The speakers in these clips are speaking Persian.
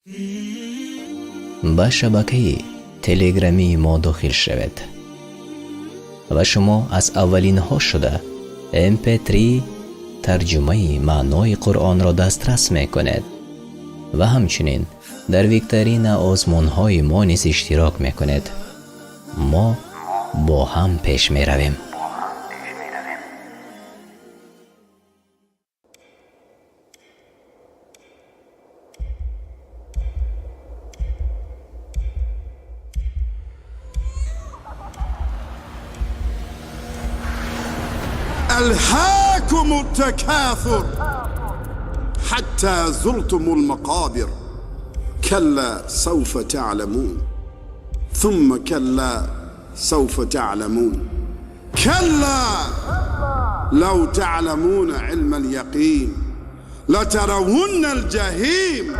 به شبکه تلگرامی ما داخل شوید و شما از اولین ها شده MP3 ترجمه معنای قرآن را دسترس می کند و همچنین در ویکتورین آزمون های ما نیز اشتراک می کند. ما با هم پیش می رویم. ألهاكم التكاثر حتى زرتم المقابر كلا سوف تعلمون ثم كلا سوف تعلمون كلا لو تعلمون علم اليقين لترون الجحيم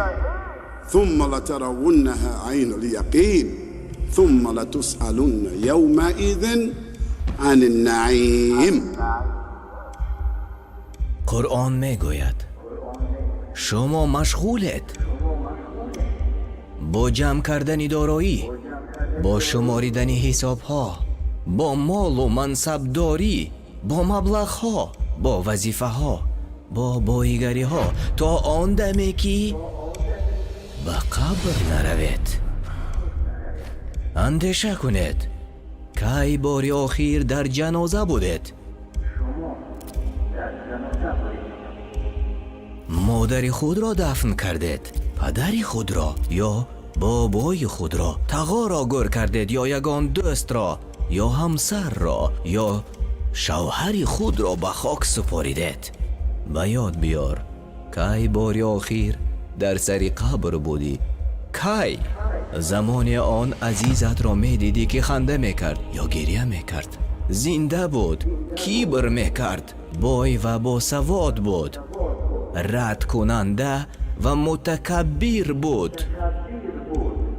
ثم لترونها عين اليقين ثم لتسألن يومئذ عن النعيم. قرآن می گوید شما مشغولید با جمع کردن دارایی، با شماریدن حساب ها، با مال و منصب داری، با مبلغ ها، با وظیفه ها، با بایگری ها تا آن دمی که به قبر نروید. اندیشه کنید کی باری آخر در جنازه بودید؟ مادر خود را دفن کردید، پدر خود را یا بابای خود را تقا را گر کردید، یا یگان دوست را یا همسر را یا شوهر خود را به خاک سپاریدید. به یاد بیار کی باری آخر در سر قبر بودی؟ کی زمان آن عزیزت را می دیدی که خنده می کرد یا گریه می کرد؟ زنده بود، کیبر می کرد، بای و با سواد بود، رد کننده و متکبر بود.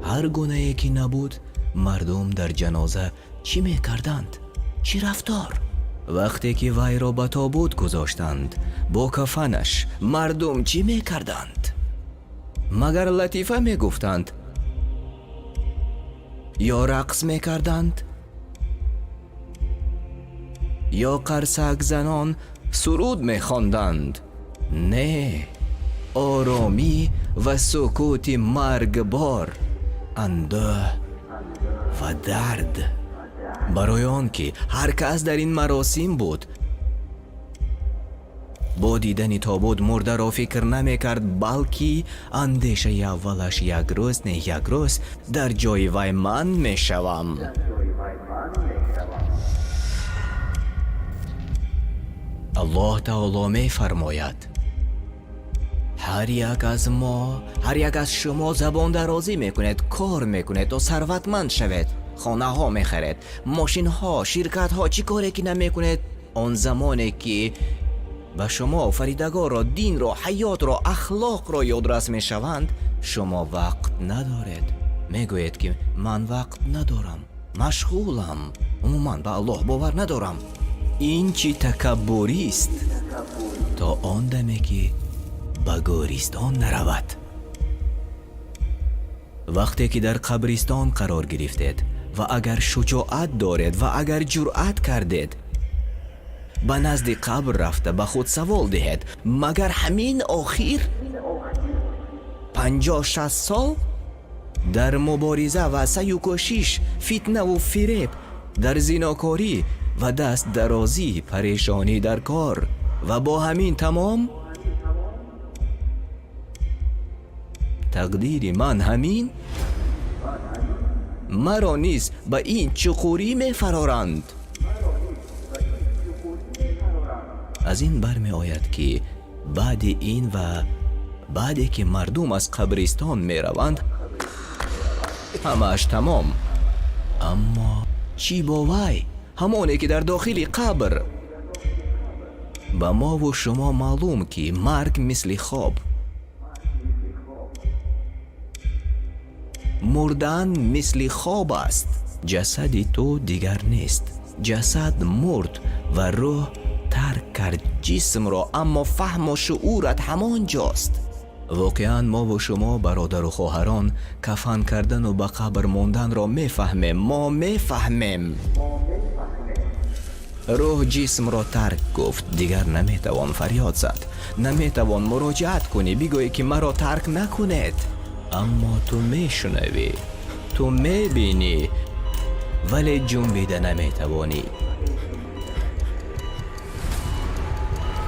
هر گونه که نبود مردم در جنازه چی می کردند؟ چی رفتار؟ وقتی که وی را به تابوت گذاشتند با کفنش مردم چی می کردند؟ مگر لطیفه می گفتند یا رقص می کردند یا قرصک زنان سرود می خواندند؟ نه، آرامی و سکوت مرگبار، اندوه و درد. برای آن که هر کس در این مراسم بود با دیدن تابوت مرده را فکر نمی کرد، بلکه اندیشه اولش یک روز نه یک روز در جای وی من می شوم. الله تعالی می فرماید هر یک از ما، هر یک از شما زبان درازی میکنید، کار میکنید تا ثروتمند شوید، خانه ها میخرید، ماشین ها، شرکت ها، چی کاری که نمیکنید؟ آن زمانی که به شما آفریدگار را، دین را، حیات را، اخلاق را یادرس میشوند شما وقت ندارید. میگویید که من وقت ندارم، مشغولم، عموما به الله باور ندارم. این چی تکبری است تا آن دمی که به گورستان نرود. وقتی که در قبرستان قرار گرفتید و اگر شجاعت دارید و اگر جرأت کردید به نزد قبر رفته به خود سوال دهید مگر همین آخر 50-60 سال در مبارزه و سعی و کوشش، فتنه و فریب، در زناکاری و دست درازی، پریشانی در کار و با همین تمام تقدیر من همین، مرا نیز به این چقوری می فرارند. از این برمی آید که بعد این و بعدی که مردم از قبرستان می روند همش تمام. اما چی با وی؟ همانی که در داخل قبر؟ به ما و شما معلوم که مرگ مثل خواب، مردن مثل خواب است. جسد تو دیگر نیست، جسد مرد و روح ترک کرد جسم را، اما فهم و شعورت همان جاست. واقعا ما و شما برادر و خواهران کفن کردن و به قبر ماندن را میفهمیم. ما میفهمیم. روح جسم را ترک گفت، دیگر نمیتوان فریاد زد، نمیتوان مراجعت کنی بگویی که مرا ترک نکنید. اما تو میشنوی، تو میبینی، ولی جنبیده نمیتوانی.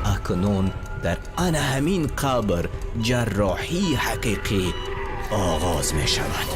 اکنون در آن همین قبر جراحی حقیقی آغاز می شود.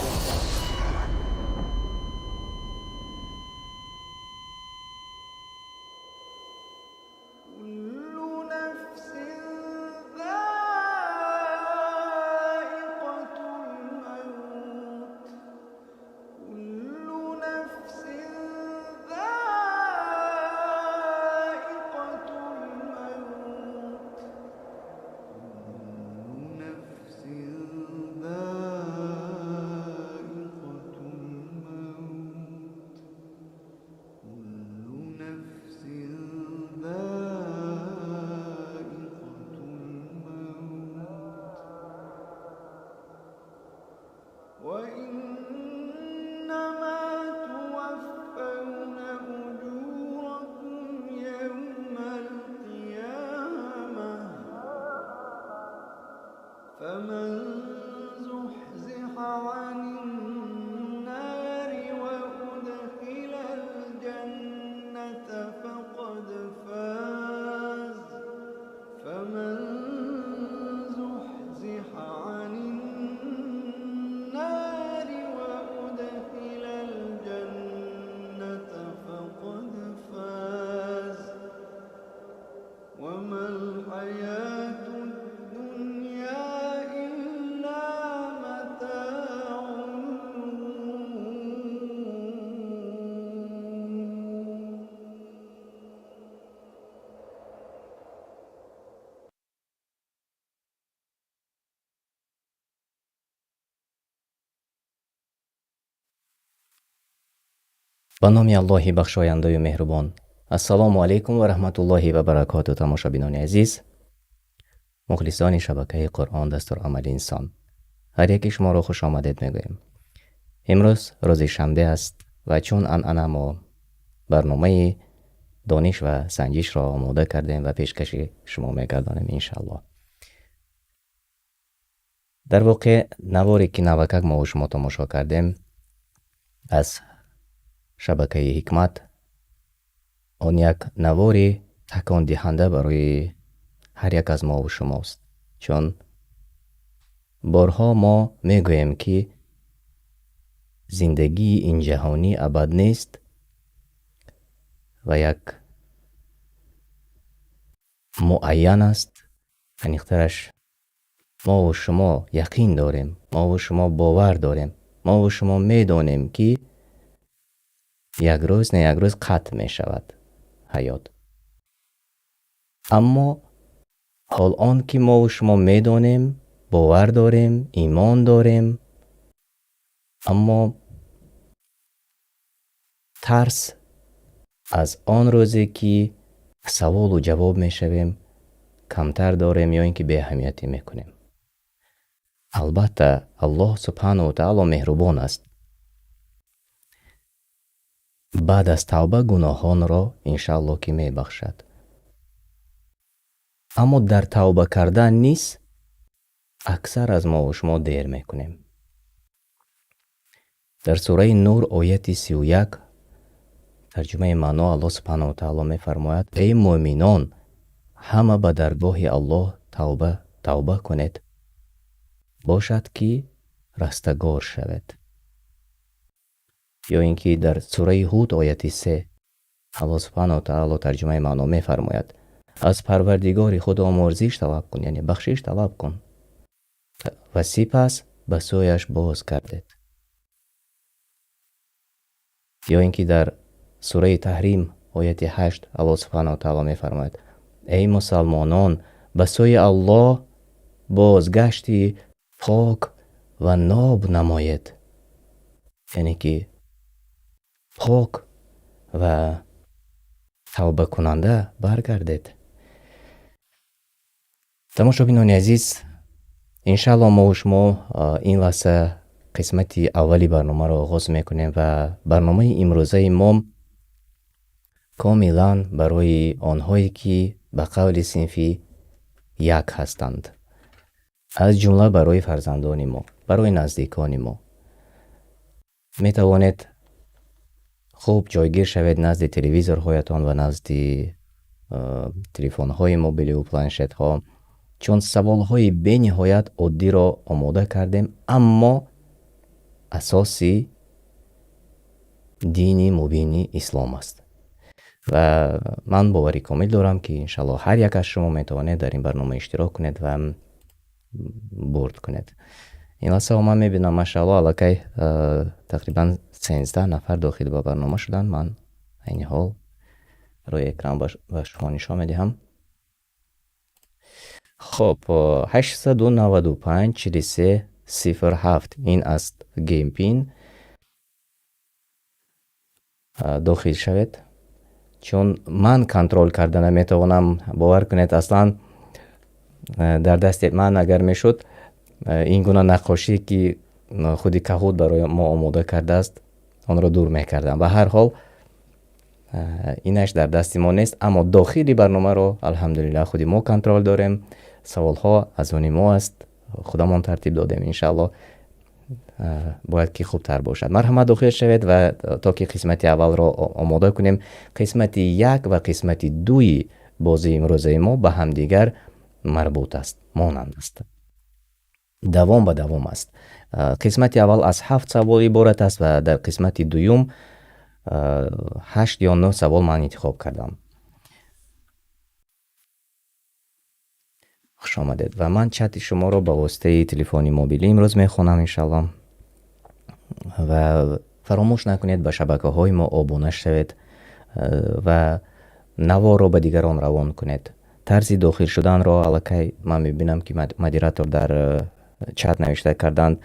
به نام الله بخشاینده و مهربان. السلام علیکم و رحمت الله و برکاته. تماشابینان عزیز، مخلصان شبکه قرآن دستور عمل انسان، هر یکی شما را خوش آمدید میگویم. امروز روز شنبه است و چون انعنه ما برنامه دانش و سنجش را آماده کردیم و پیشکش شما میگردانیم انشاءالله. در واقع نواری که نوکک ما و شما تماشا کردیم از شبکه حکمت، آن یک نواری تکان دهنده برای هر یک از ما و شماست. چون بارها ما میگوییم که زندگی این جهانی ابد نیست و یک معین است. انیخترش ما و شما یقین داریم، ما و شما باور داریم، ما و شما میدانیم که یک روز نه یک روز قطع می شود حیات. اما حال آن که ما و شما میدانیم، باور داریم، ایمان داریم، اما ترس از آن روزی که سوال و جواب می شویم کمتر داریم یا اینکه به اهمیتی میکنیم. البته الله سبحانه و تعالی مهربان است. بعد از توبه گناهان را انشاءالله که می بخشد. اما در توبه کردن نیست اکثر از ما و شما دیر میکنیم. در سوره نور آیت 31 ترجمه معنا الله سبحانه و تعالی می فرماید: ای مؤمنان، همه به درگاه الله توبه کنید، باشد که رستگار شود. یا اینکه در سوره هود آیت 3 الله سبحانه و تعالی ترجمه معنا می فرماید: از پروردگار خود آمرزش طلب کن، یعنی بخشش طلب کن و سپس به سویش باز گردید. یا اینکه در سوره تحریم آیت 8 الله سبحانه و تعالی می فرماید: ای مسلمانان، به سوی الله بازگشتی پاک و ناب نماید. یعنی که پاک و توبه کننده برگردید. تماشابینان عزیز، انشالله ما و شما این لحظه قسمتی اولی برنامه رو آغاز میکنیم و برنامه امروزه ما کاملا برای آنهایی که به قول صنفی یک هستند، از جمله برای فرزندان ما، برای نزدیکان ما. می توانید خوب جایگیر شوید نزد تلویزورهایتان و نزد تلفن های موبیل و پلنشت ها، چون سوال های به نهایت عادی را آماده کردیم، اما اساسی دینی مبینی اسلام است و من باوری کامل دارم که انشالله هر یک از شما می توانید در این برنامه اشتراک کنید و برد کنید. این لحظه من می بینم ماشاءالله علاکه تقریبا 13 نفر داخل به برنامه شدن. من این حال روی اکران به شما نشان می دهم. خب 895 43 07 این است گیم پین. داخل شوید، چون من کنترل کرده نمیتوانم. باور کنید اصلا در دست من اگر میشد این گونه نقاشی که خودی کهود برای ما آماده کرده است آن را دور میکردم. و هر حال اینش در دست ما نیست، اما داخلی برنامه رو الحمدلله خودی ما کنترل داریم. سوال ها از آن ما است، خودمان ترتیب دادیم. انشاءالله باید که خوب تر باشد. مرحمت داخل شوید و تا که قسمت اول را آماده کنیم. قسمت یک و قسمت دوی بازی امروزه ما به هم دیگر مربوط است، مانند است، دوام به دوام است. قسمت اول از 7 سوال عبارت است و در قسمت دویم 8 یا 9 سوال من انتخاب کردم. خوش آمدید و من چت شما رو با واسطه تلفنی موبیلی امروز میخونم انشالله. و فراموش نکنید به شبکه های ما آبونه شوید و نوا رو به دیگران روان کنید. طرز داخل شدن را علاکه من میبینم که مدیراتور در چت نوشته کردند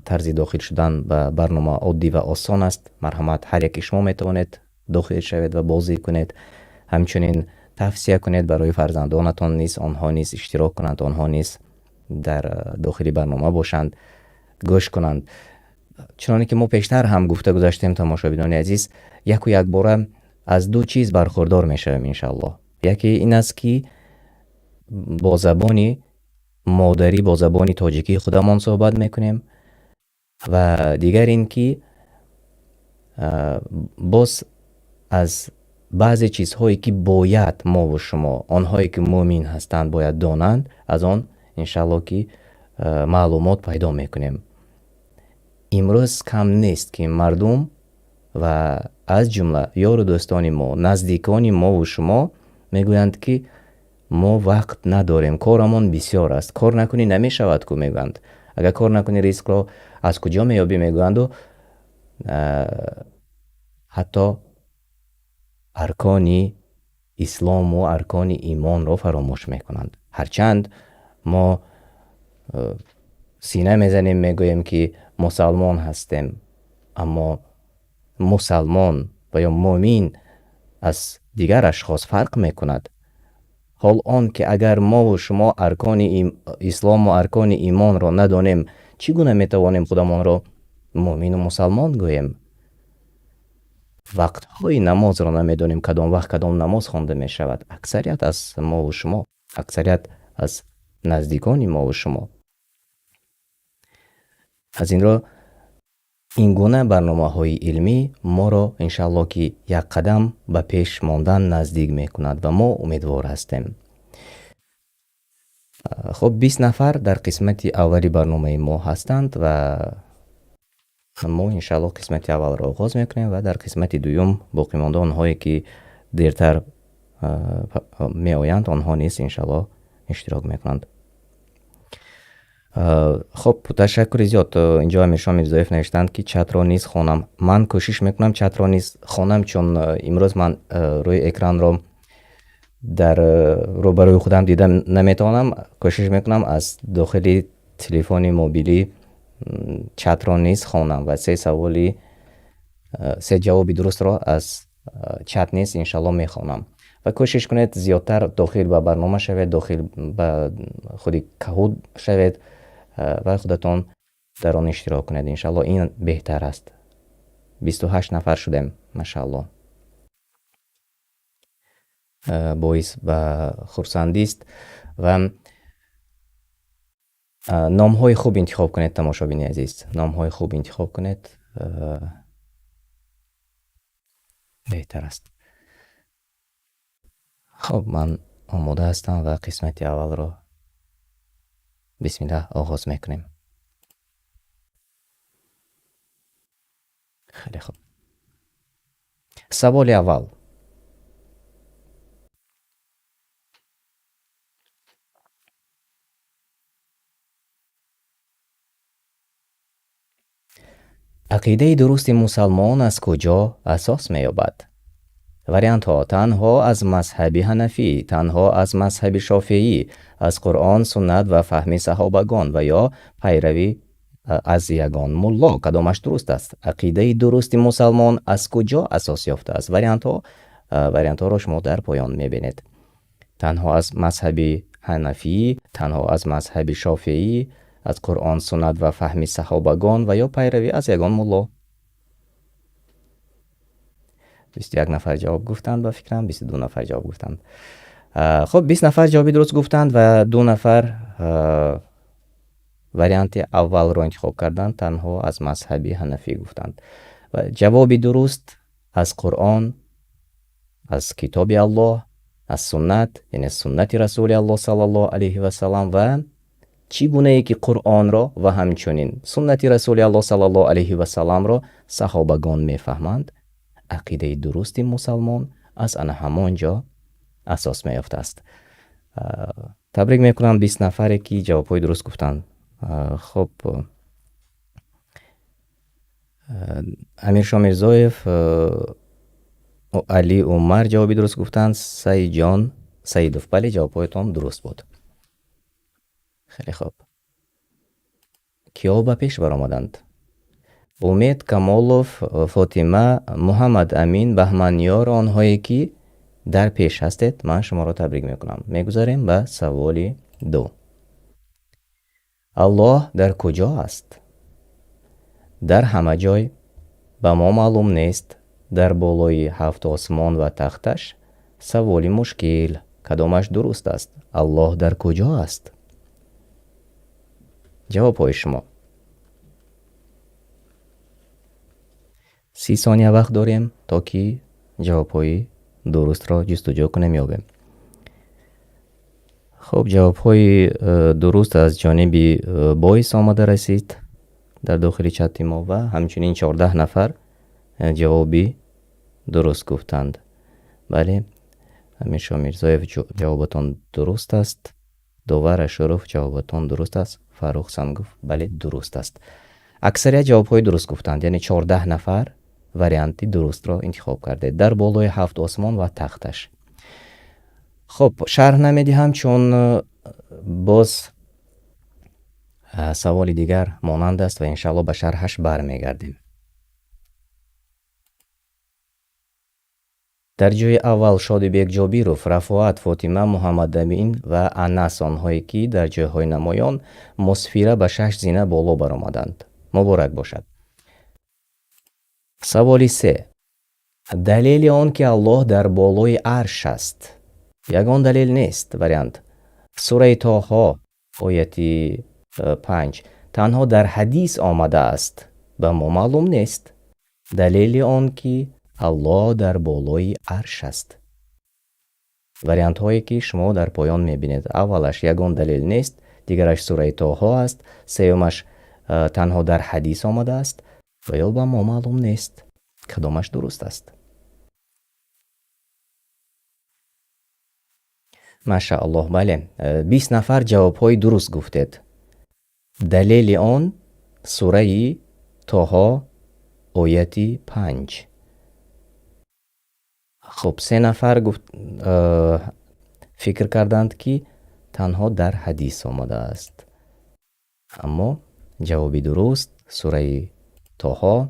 طرز داخل شدن به برنامه عادی و آسان است. مرحمت هر یکی شما میتوانید داخل شوید و بازی کنید. همچنین توصیه کنید برای فرزندانتان نیز آنها نیز اشتراک کنند، آنها نیز در داخلی برنامه باشند، گوش کنند. چنانکه که ما پیشتر هم گفته گذاشتیم تماشاگران عزیز، یک و یک باره از دو چیز برخوردار میشویم انشالله. یکی این است که با زبانی مادری، با زبانی تاجیکی خودمان صحبت میکنیم و دیگر این که باز از بعضی چیزهایی که باید ما و شما، آنهایی که مؤمن هستند باید دانند، از آن انشالله که معلومات پیدا میکنیم. امروز کم نیست که مردم و از جمله یار و دوستان ما، نزدیکان ما و شما میگویند که ما وقت نداریم، کارمان بسیار است، کار نکنی نمیشود که میگویند. اگر کار نکنی ریسک را از کجا میابی میگویند و حتی ارکان اسلام و ارکان ایمان را فراموش میکنند. هرچند ما سینه میزنیم میگوییم که مسلمان هستیم، اما مسلمان و یا مؤمن از دیگر اشخاص فرق میکند. حال آن که اگر ما و شما ارکان اسلام و ارکان ایمان را ندانیم، چگونه میتوانیم خودمان را مؤمن و مسلمان گوییم؟ وقت های نماز را نمیدانیم کدام وقت کدام نماز خوانده می شود. اکثریت از ما و شما، اکثریت از نزدیکان ما و شما. از این را این گونه برنامه های علمی ما را انشالله که یک قدم به پیش ماندن نزدیک می کند و ما امیدوار هستیم. خب 20 نفر در قسمت اولی برنامه ما هستند و ما انشالله قسمت اول را آغاز میکنیم و در قسمت دوم باقی مانده آنهایی که دیرتر می آیند آنها نیست انشالله اشتراک میکنند. خب تشکر زیاد. اینجا همیشه ضعیف نوشتند که چت را نیز خوانم. من کوشش میکنم چت را نیز خوانم، چون امروز من روی اکران را در روبروی خودم دیدم نمیتوانم. کوشش میکنم از داخل تلفن موبیلی چت را نیز خوانم و 3 جواب درست را از چت نیز انشالله میخوانم. و کوشش کنید زیادتر داخل به برنامه شوید، داخل به خودی کهود شوید و خودتون در آن اشتراک کنید. انشالله این بهتر است. 28 نفر شدیم ماشاءالله. باعث و خرسندی است و نام های خوب انتخاب کنید تماشابین عزیز، نام های خوب انتخاب کنید بهتر است. خب من آماده هستم و قسمت اول رو بسم الله آغاز میکنیم. خیلی خوب. سوال اول: عقیده درست مسلمان از کجا اساس می‌یابد؟ وریانت ها: تنها از مذهب حنفی، تنها از مذهب شافعی، از قرآن، سنت و فهم صحابگان و یا پیروی از یگان ملا. کدامش درست است؟ عقیده درست مسلمان از کجا اساس یافته است؟ وریانت ها را شما در پایان می‌بینید. تنها از مذهب حنفی، تنها از مذهب شافعی، از قرآن، سنت و فهم صحابگان و یا پیروی از یگان ملا. 21 نفر جواب گفتند و فکرم 22 نفر جواب گفتند. خب 20 نفر جوابی درست گفتند و 2 نفر وریانت اول رو انتخاب کردند، تنها از مذهب حنفی گفتند. و جوابی درست از قرآن، از کتاب الله، از سنت، یعنی سنت رسول الله صلی الله علیه و سلم و چی گونه ای که قرآن را و همچنین سنت رسول الله صلی الله علیه و سلم را صحابگان میفهمند، عقیده درست مسلمان از آن همانجا اساس میافته است. تبریک میکنم 20 نفری که جوابای درست گفتند. خب امیر شاه میرزایف، علی عمر جوابی درست گفتند. سعید جان سعیدوف، بله جوابایتان درست بود. خیلی خوب. کیا به پیش برآمدند؟ امید کمالوف، فاطمه، محمد امین، بهمنیار، آنهایی که در پیش هستید من شما را تبریک میکنم. میگذاریم به سوال 2. الله در کجا است؟ در همه جای، به ما معلوم نیست. در بالای 7 آسمان و تختش. سوال مشکل، کدامش درست است؟ الله در کجا است؟ جواب های شما. 30 ثانیه وقت داریم تا که جواب های درست را جستجو کنیم یابیم. خب جواب های درست از جانب باعث آمده رسید در داخل چت ما و همچنین 14 نفر جوابی درست گفتند. بله امیر شاه میرزایف جوابتان درست است. داور شرف جوابتان درست است. فاروق سمگوف بله درست است. اکثریت جواب های درست گفتند، یعنی 14 نفر وریانتی درست را انتخاب کرده. در بالای 7 آسمان و تختش. خب شرح نمیدیم چون باز سوال دیگر مانند است و انشالله به شرحش برمیگردیم. در جای اول شادیبک جابیروف، رفاعت، فاطمه، محمد امین و انس، آنهایی که در جایهای نمایان مسفیره به 6 زینه بالا برآمدند. مبارک باشد. سوال 3. دلیل آن که الله در بالای عرش است یگان دلیل نیست. وریانت: سوره طه آیت 5 تنها در حدیث آمده است، به ما معلوم نیست. دلیل آن که الله در بالای عرش است. وریانت هایی که شما در پایان میبینید، اولش یگان دلیل نیست، دیگرش سوره طه است، سومش تنها در حدیث آمده است و یا به ما معلوم نیست. کدامش درست است؟ ماشاءالله بله 20 نفر جواب های درست گفتید. دلیل آن سوره طه آیت 5. خب 3 نفر فکر کردند که تنها در حدیث آمده است، اما جوابی درست سوره طه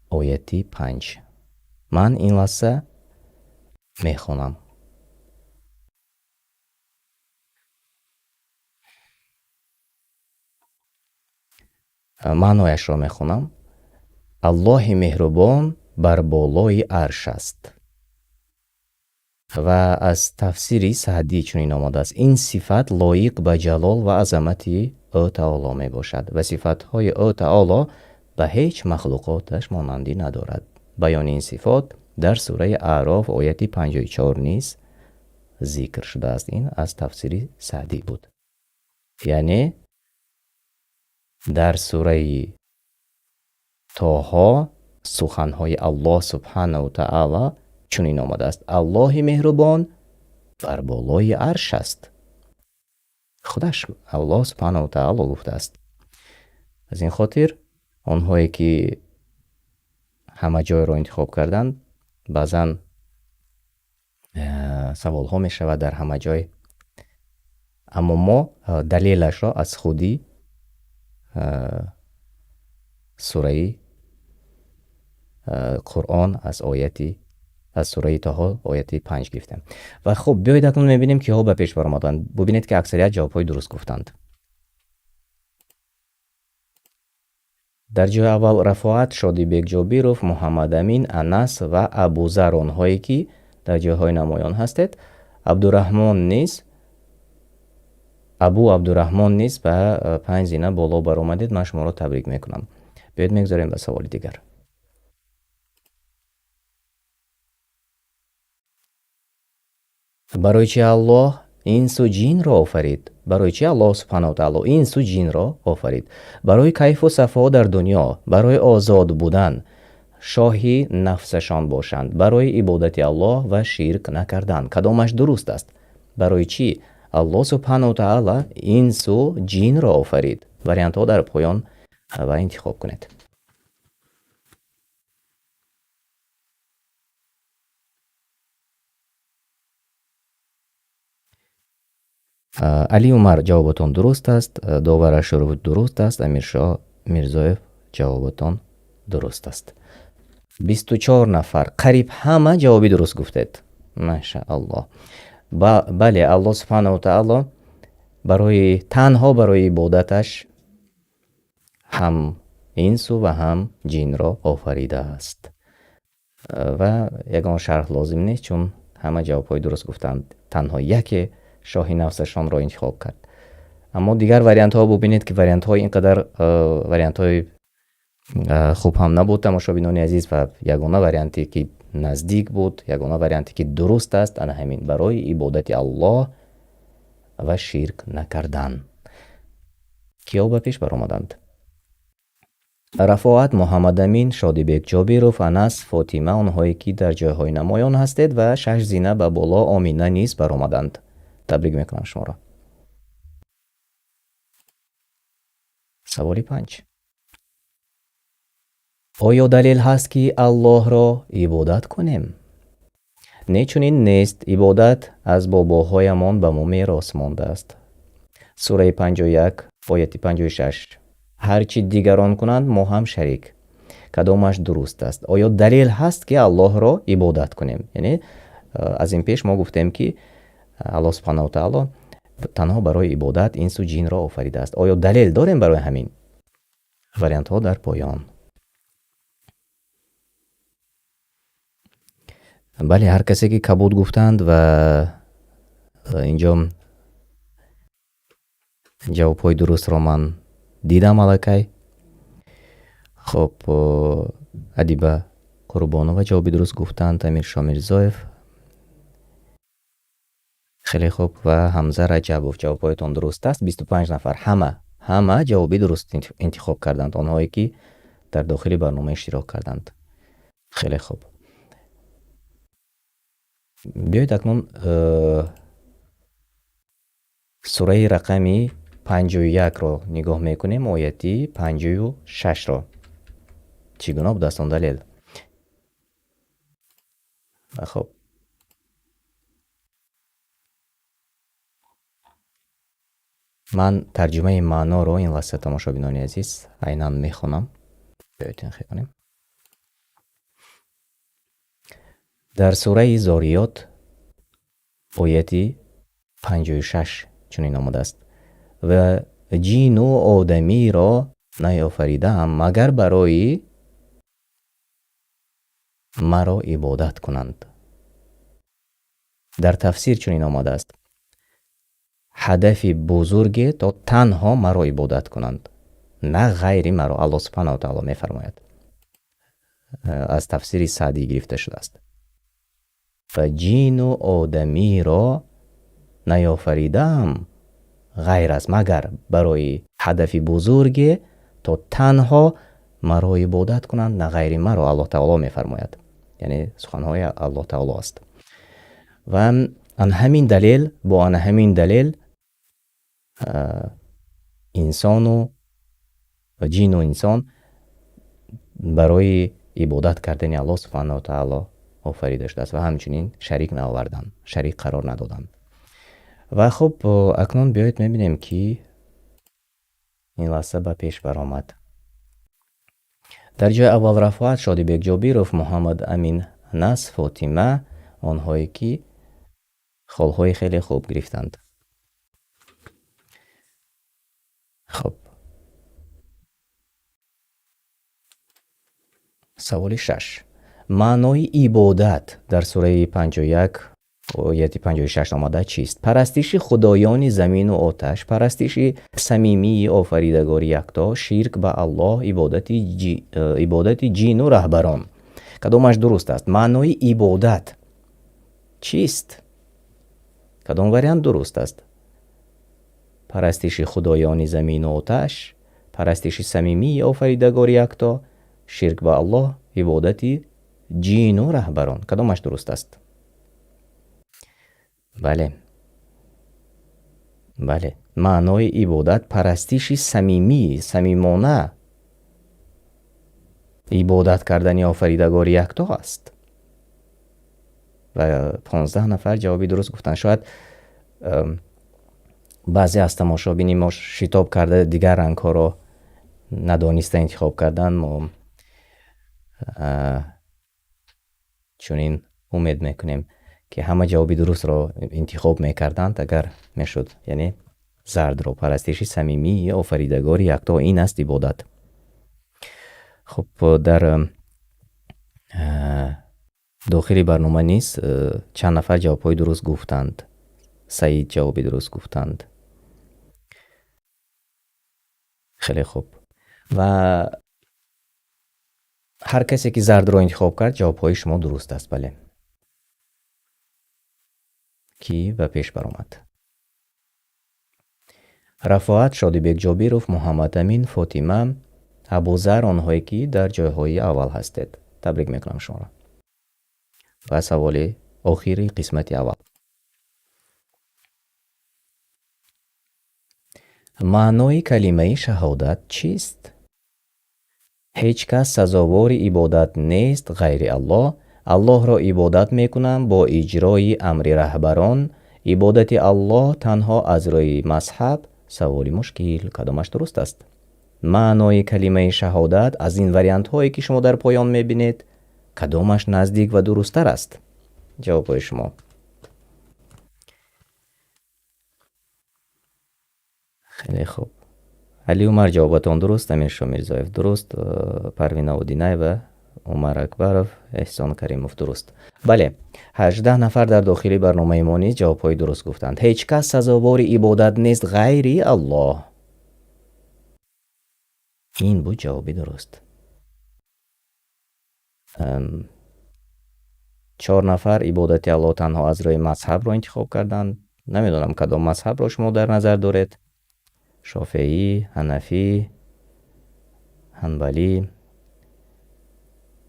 آیت 5. من این لحظه میخونم معنایش را میخونم. الله مهربان بر بالای عرش است. و از تفسیری سعدی چنین آمده است: این صفت لایق به جلال و عظمت او تعالی می باشد و صفتهای او تعالی به هیچ مخلوقاتش مانندی ندارد. بیان این صفات در سوره اعراف آیه 54 نیز ذکر شده است. این از تفسیری سعدی بود. یعنی در سوره طه سخنهای الله سبحانه و تعالی چنین آمده است: الله مهربان بر بالای عرش است. خودش الله سبحانه و تعالی گفته است. از این خاطر آنهایی که همه جای را انتخاب کردند بعضا سوال ها می شود در همه جای، اما ما دلیلش را از خودی سوره قرآن از سوره طه آیت 5 گفتم. و خب بیایید اکنون میبینیم که ها به پیش برآمدند. ببینید که اکثریت جوابهای درست گفتند. در جای اول رفاعت شادی بیگ جابیروف، محمد امین، انس و ابوذر آنهایی که در جایهای نمایان هستید. عبدالرحمن نیز ابو عبدالرحمن نیز به 5 زینه بالا برآمدید. من شما را تبریک میکنم. بیایید میگذاریم به سوال دیگر. برای چی الله انس و جین را آفرید؟ برای چی الله سبحانه و تعالی انس و جین را آفرید؟ برای کیف و صفا در دنیا، برای آزاد بودن، شاهی نفسشان باشند، برای عبادت الله و شرک نکردن. کدامش درست است؟ برای چی الله سبحانه و تعالی انس و جین را آفرید؟ واریانت ها در پایان و انتخاب کنید. علی عمر جوابتون درست است. داور شروف درست است. امیرشاه میرزایف جوابتون درست است. 24 نفر قریب همه جوابی درست گفتید. ماشاءالله. بله، الله سبحانه و تعالی تنها برای عبادتش هم انس و هم جین را آفریده است. و یگان شرح لازم نیست چون همه جوابهای درست گفتند. تنها یک شاهی نفسشان را انتخاب کرد. اما دیگر واریانت ها ببینید که واریانت های اینقدر واریانت های خوب هم نبود تماشابینان عزیز، و یگانه واریانتی که نزدیک بود، یگانه واریانتی که درست است انا همین: برای عبادت الله و شرک نکردن. کیا به پیش برآمدند؟ رفاعت، محمد امین، شادی بیگ جابیروف، انس، فاطمه آنهایی که در جایهای نمایان هستید و 6 زینه به بالا آمینه نیز برآمدند. تبریک میکنم شما را. سوال 5: آیا دلیل هست که الله را عبادت کنیم؟ نه چنین نیست. عبادت از باباهایمان به ما میراث مانده است. سوره 51 آیه 56: هرچی دیگران کنند ما هم شریک. کدامش درست است؟ آیا دلیل هست که الله را عبادت کنیم؟ یعنی از این پیش ما گفتیم که الله سبحانه و تعالی تنها برای عبادت انس و جین را آفریده است. آیا دلیل داریم برای همین؟ واریانت ها در پایان. بله، هر کسی که کبود گفتند و اینجا جواب های درست را من دیدم الکی. خب ادیبه قربانو و جوابی درست گفتند. امیرشاه میرزایف خیلی خوب و حمزه رجبوف جوابایتون درست است. 25 نفر همه جوابی درست انتخاب کردند، آنهایی که در داخل برنامه اشتراک کردند. خیلی خوب. بیایید اکنون سوره رقمی 51 را نگاه میکنیم. آیه 56 را چگونه بود است آن دلیل؟ خب من ترجمه معنا رو این لحظه تماشابینان عزیز عیناً میخونم. بیایید نخی کنیم. در سوره زاریات آیه 56 چنین آمده است: و جین و آدمی را نیافریدم مگر برای مرا عبادت کنند. در تفسیر چنین آمده است: هدف بزرگ تا تنها مرا عبادت کنند، نه غیر مرا. الله سبحانه و تعالی می فرماید، از تفسیر سعدی گرفته شده است: و جین و آدمی را نیافریدم غیر از مگر برای هدف بزرگ تا تنها مرا عبادت کنند، نه غیر مرا. الله تعالی می فرماید، یعنی سخنهای الله تعالی است. و آن همین دلیل انسان و جین و انسان برای عبادت کردن الله سبحانه و تعالی آفریده شده است و همچنین شریک نآوردند، شریک قرار ندادند. و خب اکنون بیایید میبینیم که این لحظه به پیش برآمد. در جای اول رفعت شادی بیگ جابیروف، محمد امین نس، فاطمه، آنهایی که خالهای خیلی خوب گرفتند. خب سوال 6: معنای عبادت در سوره 51 آیت 56 آمده چیست؟ پرستش خدایان زمین و آتش، پرستش صمیمی آفریدگار یکتا، شرک به الله، عبادت جین و رهبران. کدامش درست است؟ معنای عبادت چیست؟ کدام وریانت درست است؟ پرستش خدایان زمین و آتش، پرستش صمیمی آفریدگار یکتا، شرک به الله، عبادت جین و رهبران. کدامش درست است؟ بله، معنای عبادت پرستش صمیمانه عبادت کردن آفریدگار یکتا است. و 15 نفر جوابی درست گفتن. شاید بعضی از تماشابینی ما شتاب کرده دیگر رنگ ها را ندانسته انتخاب کردن. ما چنین امید میکنیم که همه جوابی درست را انتخاب میکردند اگر میشد، یعنی زرد را. پرستش صمیمی آفریدگار یکتا، این است عبادت. خب در داخل برنامه نیست چند نفر جوابهای درست گفتند. سعید جوابی درست گفتند. خیلی خوب. و هر کسی که زرد را انتخاب کرد جوابهای شما درست است. بله، کی و پیش برآمد. رفاعت شادی بیگ جابیروف، محمد امین، فاطمه، ابوذر، آنهایی که در جایهای اول هستید. تبریک میکنم شما را. و سوال آخری قسمت اول: معنای کلمه شهادت چیست؟ هیچ کس سزاوار عبادت نیست غیر الله. الله را عبادت میکنم با اجرای امر رهبران. عبادت الله تنها از روی مذهب. سوال مشکل، کدامش درست است؟ معنای کلمه شهادت از این وریانت هایی که شما در پایان میبینید کدامش نزدیک و درستتر است؟ جواب شما. خیلی خوب. علی عمر جوابتان درست، امیر شاه میرزایف درست، پروین آودینای و عمر اکبرов، احسان کریمov درست. بله، 18 نفر در داخل برنامه ما نیز جوابهای درست گفتند. هیچ کس سزاوار عبادت نیست غیر الله. این بود جوابی درست. 4 نفر عبادت الله تنها از روی مذهب را انتخاب کردند. نمیدونم کدام مذهب را شما در نظر دارید. شافعی، حنفی، حنبلی.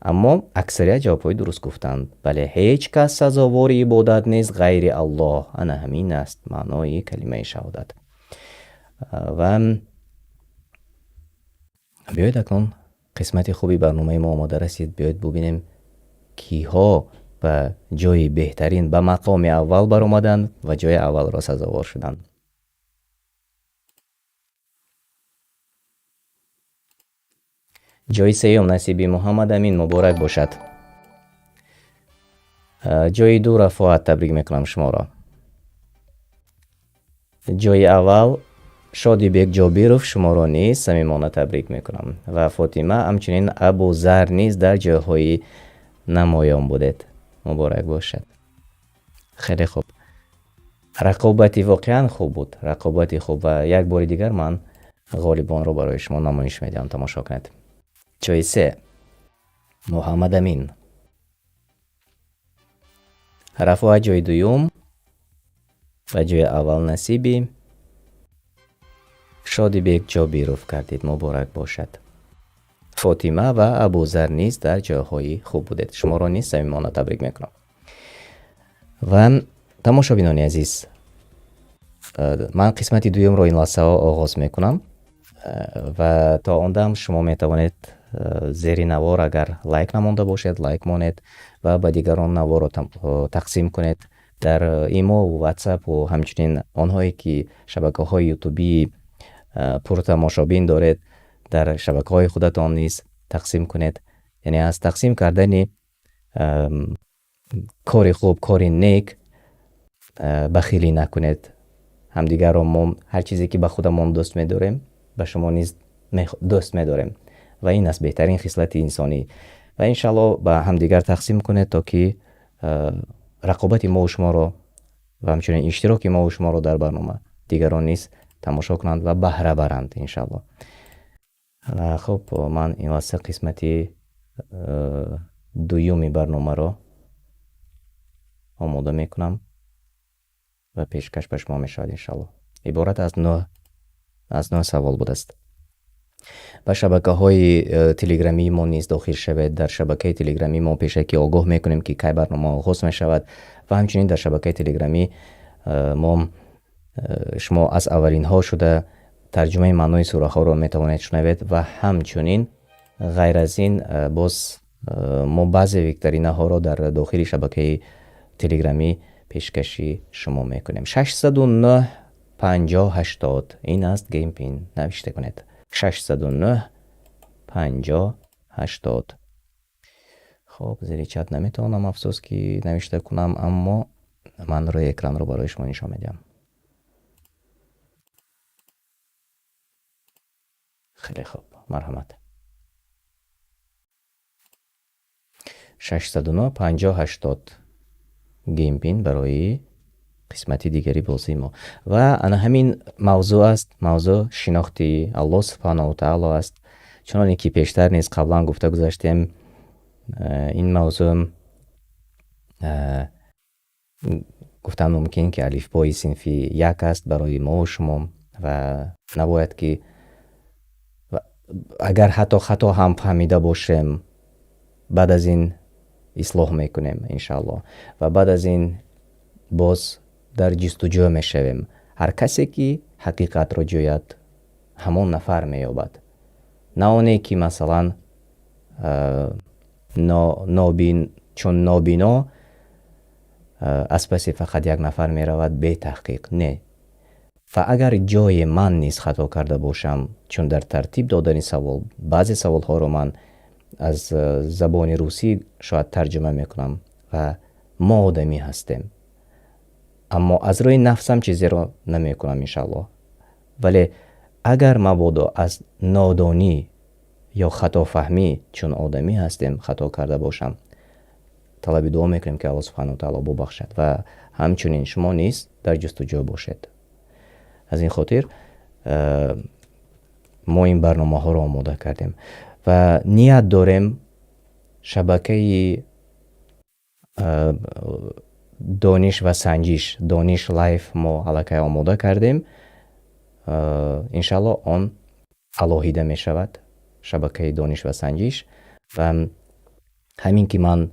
اما اکثریت جوابهای درست گفتند. بله، هیچ کس سزاوار عبادت نیست غیر الله. انا همین است معنای کلمه شهادت. و بیایید اکنون قسمت خوبی برنامه ما آماده رسید. بیایید ببینیم کیها به جای بهترین، به مقام اول برآمدند و جای اول را سزاوار شدند. جای سیوم نصیبی محمد امین، مبارک باشد. جای 2 رفاعت، تبریک میکنم شما را. جای اول شادیبек ҷобиров шуморо низ самимона табрик мекунам ва фотима ҳамчунин абу зар низ дар ҷойҳои намоён будед. муборак бошад. хеле хуб. рақобати воқеан хуб буд. рақобати хуб. ва як бори дигар ман ғолибонро барои шумо намоиш медиҳам, тамошо кунед. ҷойи 3 муҳаммад амин. рафоа ҷойи дуюм ва ҷойи аввал насиби шодибек ҷобиров кардид. муборак бошад. фотима ва абузар низ дар ҷойҳои хуб будед. шуморо низ самимона табрик мекунам. ва тамошобинони азиз, ман қисмати дуюмро ин лаҳзаҳо оғоз мекунам ва то он дам шумо метавонед зери навор агар лайк намонда бошед лайк монед ва ба дигарон наворро тақсим кунед дар имо, ватсап ва ҳамчунин онҳое ки шабакаҳои ютуби пуртамошобин доред дар шабакаҳои худатон низ тақсим кунед. яъне аз тақсим кардани кори хуб, кори нек бахилӣ накунед. ҳамдигарро мо ҳар чизе ки ба худамон дӯст медорем ба шумо низ дӯст медорем ва ин аст беҳтарин хислати инсонӣ. ва иншалло ба ҳамдигар тақсим кунед то ки рақобати мову шуморо ва ҳамчунин иштироки мову шуморо дар барнома дигарон низ тамошо кунанд ва баҳра баранд иншалло. хуб, ман ин лаҳза қисмати дуюми барномаро омода мекунам ва пешкаш ба шумо мешавад иншалло. иборат аз 9 савол будааст. ба шабакаҳои телеграмии мо низ дохил шавед. дар шабакаи телеграмии мо пешакӣ огоҳ мекунем ки кай барнома оғоз мешавад ва ҳамчунин дар шабакаи телеграмӣ мо шумо аз аввалинҳо шуда тарҷумаи маънои сураҳоро метавонед шунавед ва ҳамчунин ғайр аз ин боз мо баъзе викторинаҳоро дар дохили шабакаи телеграмӣ пешкаши шумо мекунем. 609 50 80 ин аст геймпин. навишта кунед. 609 50 80. хуб, зери чат наметавонам афсӯс ки навишта кунам, аммо ман рӯи экранро барои шумо нишон медиҳам. хеле хуб, марҳамат. 609 50 80 геймпин барои қисмати дигари бозии мо. ва ана ҳамин мавзӯъ аст, мавзӯъ шинохти Аллоҳ субҳанаҳу таъоло аст. чуноне ки пештар низ қаблан гуфта гузаштем, ин мавзӯъ гуфтан мумкин ки алифбои синфи як аст барои мову шумо ва набояд ки агар ҳатто хато ҳам фаҳмида бошем баъд аз ин ислоҳ мекунем иншалло ва баъд аз ин боз дар ҷустуҷӯ мешавем. ҳар касе ки ҳақиқатро ҷӯяд ҳамон нафар меёбад. на оне ки масалан чун нобино аз паси фақат як нафар меравад бетаҳқиқ. не. ва агар ҷои ман низ хато карда бошам, чун дар тартиб додани савол баъзе саволҳоро ман аз забони русӣ шояд тарҷума мекунам ва мо одамӣ ҳастем, аммо аз рӯи нафсам чизеро намекунам иншалло. вале агар мабодо аз нодонӣ ё хатофаҳмӣ чун одамӣ ҳастем хато карда бошам, талаби дуо мекунем ки Аллоҳ субҳанаҳу таъоло бубахшад ва ҳамчунин шумо низ дар ҷустуҷӯ бошед. аз ин хотир мо ин барномаҳоро омода кардем ва ният дорем шабакаи дониш ва санҷиш, дониш лайф мо аллакай омода кардем. иншалло он алоҳида мешавад, шабакаи дониш ва санҷиш. ва ҳамин ки ман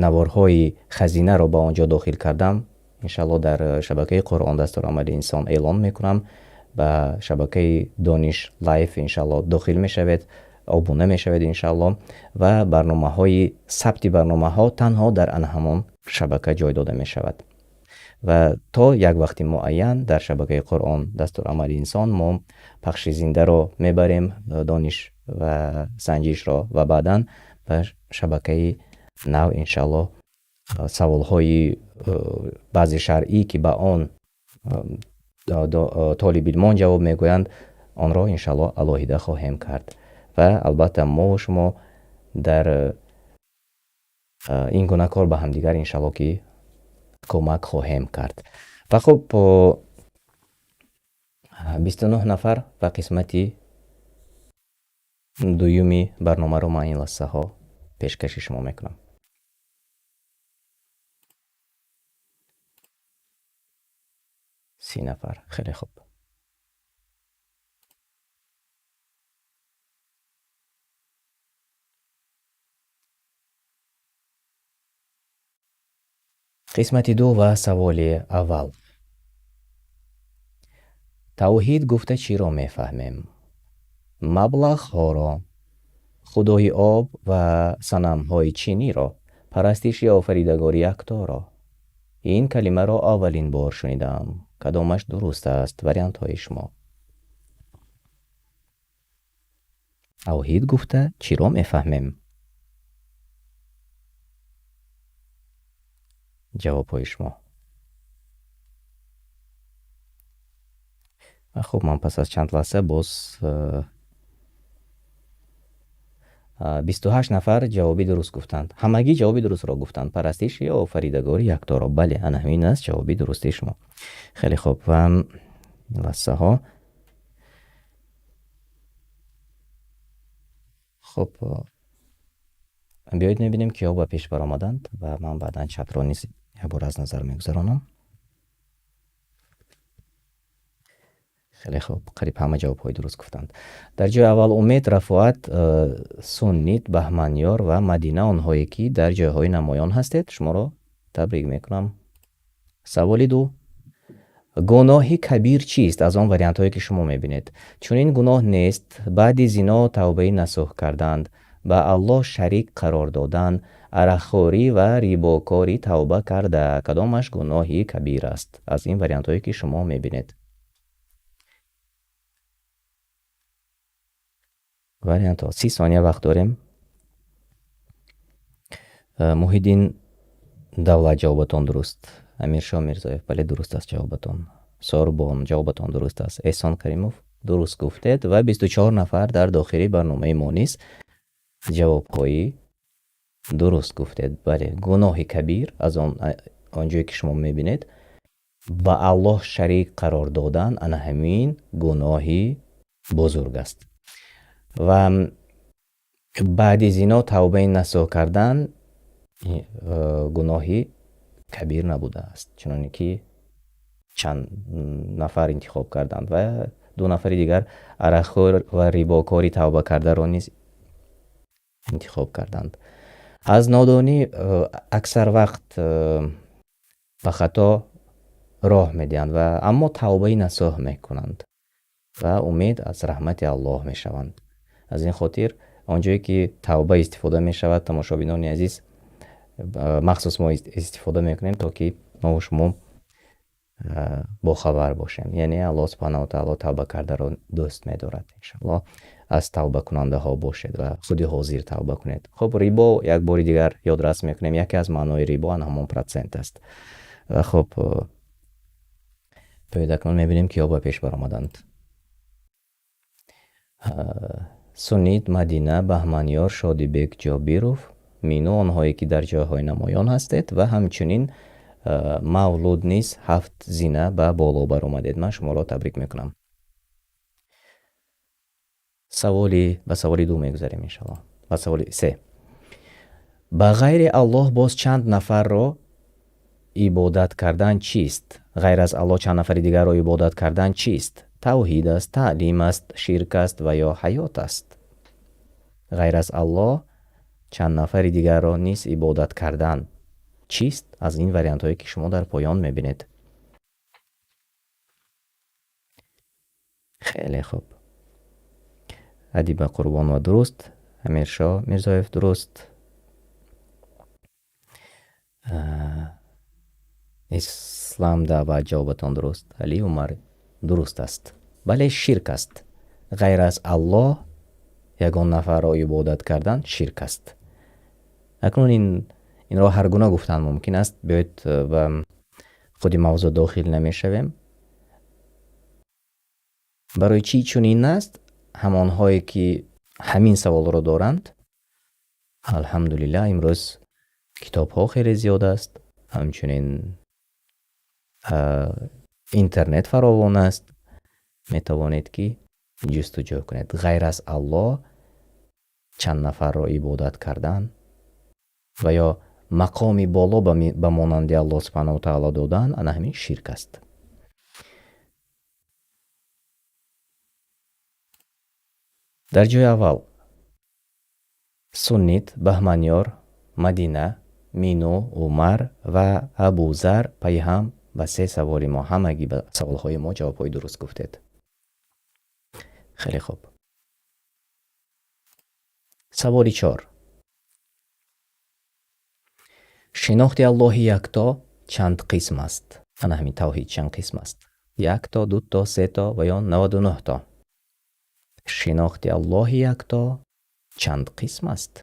наворҳои хазинаро ба он ҷо дохил кардам, иншалло дар шабакаи Қуръон дастур амали инсон эълон мекунам. ба шабакаи дониш лайф иншалло дохил мешавед, обуна мешавед иншалло ва барномаҳои сабти барномаҳо танҳо дар ана ҳамон шабака ҷой дода мешавад. ва то як вақти муайян дар шабакаи Қуръон дастур амали инсон мо пахши зиндаро мебарем, дониш ва санҷишро, ва баъдан ба шабакаи нав طالب علمان جواب میگویند آن را انشالله علاهیده خواهیم کرد و البته ما و شما در این گونه کار به همدیگر انشالله که کمک خواهیم کرد. و خب 29 نفر و قسمتی دویمی برنامه رو من این لحظه ها پیشکش شما میکنم. سی نفر، خیلی خوب. قسمت دو و سوال اول. توحید گفته چی را میفهمیم؟ مبلغ ها را، خدای آب و صنم های چینی را، پرستش یا آفریدگاری یکتا را. این کلمه را اولین بار شنیدم. کدامش درست است؟ وریانت های شما. توحید گفته چی را میفهمیم؟ جواب های شما. خب من پس از چند لحظه باز 28 نفر جوابی درست گفتند. همگی جوابی درست را گفتند. پرستش یا آفریدگاری یکتا را. بله، انا همین است جوابی درستی شما. خیلی خوب. و لحظه ها. خب بیایید میبینیم که ها با پیش برآمدند و من بعدا چت را نیز یک بار از نظر میگذرانم. خیلی خوب، قریب همه جواب های درست گفتند. در جای اول امید، رفاعت، سنیت، بهمنیار و مدینه آنهایی که در جایهای نمایان هستید. شما را تبریک میکنم. سوال دو. گناه کبیر چیست؟ از آن وریانت هایی که شما میبینید. چون این گناه نیست بعد زنا توبه نصوح کردند، به الله شریک قرار دادن، عرقخوری و ریباکاری توبه کرده. کدامش گناهی کبیر است؟ از این وریانت هایی که شما میبینید. وریانت ها 30 ثانیه وقت داریم. محیدین دولت جوابتان درست. امیرشاه میرزایف بله درست است جوابتان. ساربان جوابتان درست است. احسان کریموف درست گفتید و 24 نفر در داخلی برنامه ما نیست جوابهایی درست گفتید. بله، گناه کبیر از آنجایی که شما میبینید با الله شریک قرار دادن، انا همین گناهی بزرگ است. و بعد زنا توبه نصوح کردن گناهی کبیر نبوده است، چنانکه که چند نفر انتخاب کردند و 2 نفر دیگر عرقخور و ریباکاری توبه کرده را نیز انتخاب کردند. از نادانی اکثر وقت به خطا راه میدهند و اما توبه نصوح میکنند و امید از رحمت الله میشوند. از این خاطر آنجایی که توبه استفاده میشود، تماشابینان عزیز، مخصوص ما استفاده میکنیم تا که ما و شما با خبر باشیم. یعنی الله سبحانه و تعالی توبه کرده را دوست می‌دارد. انشاءالله از توبه کننده ها باشید و خودی حاضر توبه کنید. خب ریبا یک بار دیگر یادرس میکنیم، یکی از معنای ریبا همان پرسنت است. و خب پیدا کنیم میبینیم که با پیش برآمدند. سنید، مدینه، بهمنیار، شادیبک، جابیروف، مینو آنهایی که در جاهای نمایان هستید و همچنین مولود نیز 7 زینه به بالا بر آمدید. من شما را تبریک میکنم. به سوال 2 میگذاریم انشاءالله. به سوال 3. به غیر الله باز چند نفر را عبادت کردن چیست؟ غیر از الله چند نفر دیگر را عبادت کردن چیست؟ توحید است، تعلیم است، شرک است و یا حیات است. غیر از الله چند نفر دیگر را نیز عبادت کردن چیست؟ از این وریانت هایی که شما در پایان میبینید. خیلی خوب. ادیب قربان و درست. امیرشاه میرزایف درست. اسلام دعوت جوابتان درست. علی عمر درست است. بله، شرک است. غیر از الله یگان نفر را عبادت کردن شرک است. اکنون این را هر گونه گفتن ممکن است. بیایید و خودی موضوع داخل نمی شویم. برای چی چنین است؟ همانهایی که همین سوال رو دارند الحمدلله امروز کتاب ها خیلی زیاد است، همچنین اینترنت فراوان است، می توانید که جستجو کنید. غیر از الله چند نفر را عبادت کردن و یا مقامی بالا به مانند الله سبحانه و تعالی دادن، آن همین شرک است. در جای اول سنیت، بهمنیار، مدینه، مینو، عمر و ابوذر پیهم و 3 سوال ما همگی به سوالهای ما جوابهای درست گفتید. خیلی خوب. سوال 4. شناخت الله یکتا چند قسم است؟ آن همین توحید چند قسم است؟ 1 تا، 2 تا، 3 تا و یا 99 تا؟ شناخت الله یکتا چند قسم است؟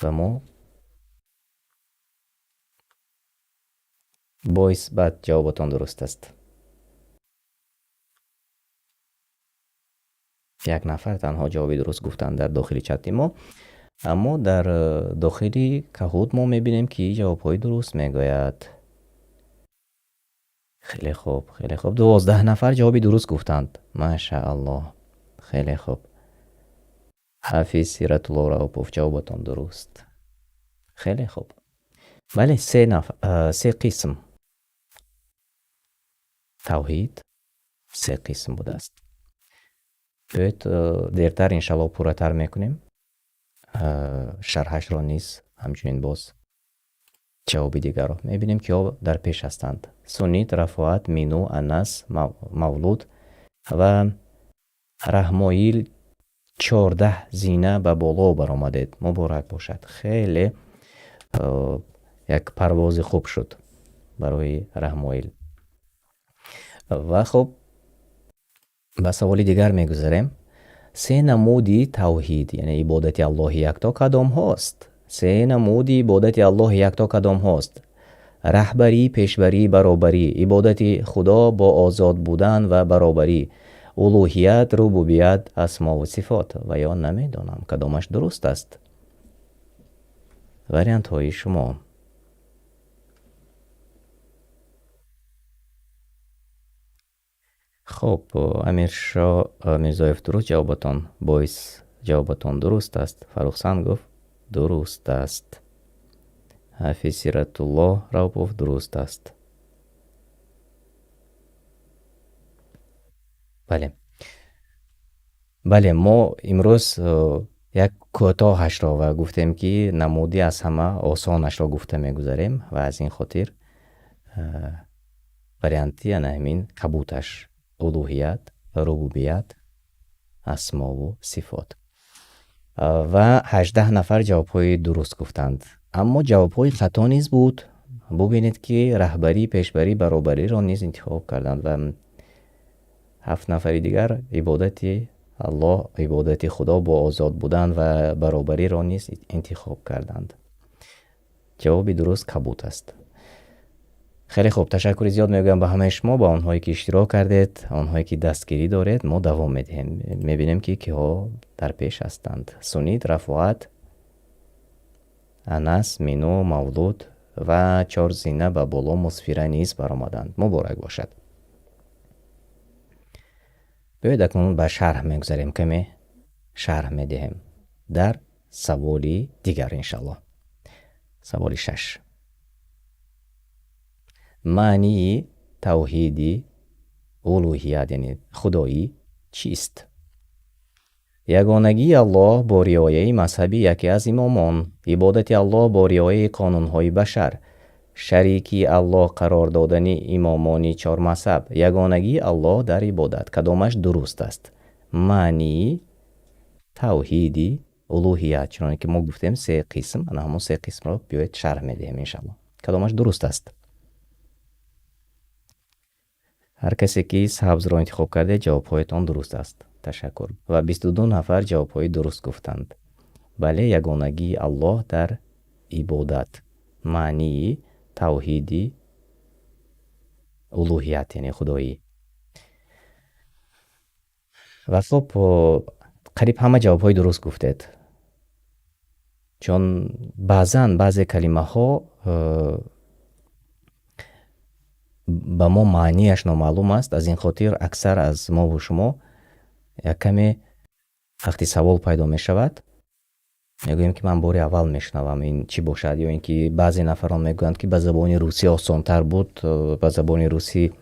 و ما باعث بعد جوابتان درست است. 1 نفر تنها جوابی درست گفتن در داخل چت ما، اما در داخلی کهود ما میبینیم که جوابهای درست میگوید. خیلی خوب، خیلی خوب. 12 نفر جوابی درست گفتند. ماشاءالله. خیلی خوب. حافظ سیرت الله راوپوف جوابتان درست. خیلی خوب. بله، 3 قسم توحید 3 قسم بوده است. باید دیرتر انشالله پورتر میکنیم. شرحش را نیز همچنین باز جوابی دیگر را میبینیم که در پیش هستند. سنیت، رفاعت، مینو، انس، مولود و رحمایل 14 زینه به بالا برآمدید. مبارک باشد. خیلی یک پرواز خوب شد برای رحمایل. و خب به سوال دیگر میگذاریم. 3 نمودی توحید یعنی عبادت الله یکتا کدام هاست؟ 3 نمودی عبادت الله یکتا کدام هاست؟ رهبری، پیشبری، برابری، عبادت خدا با آزاد بودن و برابری، الوهیت، ربوبیت، اسما و صفات و یا نمیدانم کدامش درست است. وریانت های شما. خب امیرشاه میرزایف درست جوابتان باعث جوابتان درست است. فروخسان گفت درست است. حافظ سیرت الله راوپوف درست است. بله ما امروز یک کوتاهش را و گفتیم که نمودی از همه آسانش را گفته میگذاریم و از این خاطر وریانتی همین کبوتش الوهیت، ربوبیت، اسما و صفات و 18 نفر جوابهای درست گفتند. اما جوابهای خطا نیز بود. ببینید که رهبری، پیشبری، برابری را نیز انتخاب کردند و 7 نفر دیگر عبادت الله، عبادت خدا با آزاد بودن و برابری را نیز انتخاب کردند. جواب درست کبوت است. خیلی خوب، تشکر زیاد میگم به همه شما، با آنهایی که اشتراک کردید، آنهایی که دستگیری دارید. ما دوام میدهیم. میبینیم که ها در پیش هستند. سنید، رفاعت، انس، مینو، مولود و 4 زینه به بالا مصفیره نیز برآمدند. مبارک باشد. بیایید اکنون به شرح میگذاریم. کمی شرح میدهیم در سوالی دیگر انشالله. سوال 6. معنی توحیدی الوهیت یعنی خدایی چیست؟ یگانگی الله با رعایت مذهبی یکی از امامان، عبادت الله با رعایت قانونهای بشر، شریکی الله قرار دادن امامان 4 مذهب، یگانگی الله در عبادت کدامش درست است؟ معنی توحیدی الوهیت، چون که ما گفتیم 3 قسم، انا همون 3 قسم را بیایید شرح میدهیم انشاءالله. کدامش درست است؟ هر کسی که سبز را انتخاب کرده جوابهایتان درست است. تشکر. و 22 نفر جوابهای درست گفتند. بله، یگانگی الله در عبادت، معنی توحیدی الوهیت یعنی خدایی. و خب قریب همه جوابهای درست گفتید، چون بعضی کلمه ها به ما معنیش نامعلوم است. از این خاطر اکثر از ما و شما یک کمی وقتی سوال پیدا می شود میگوییم که من بار اول میشنوم این چی باشد، یا اینکه بعضی نفران میگویند که به زبان روسی آسان‌تر بود، به زبان روسی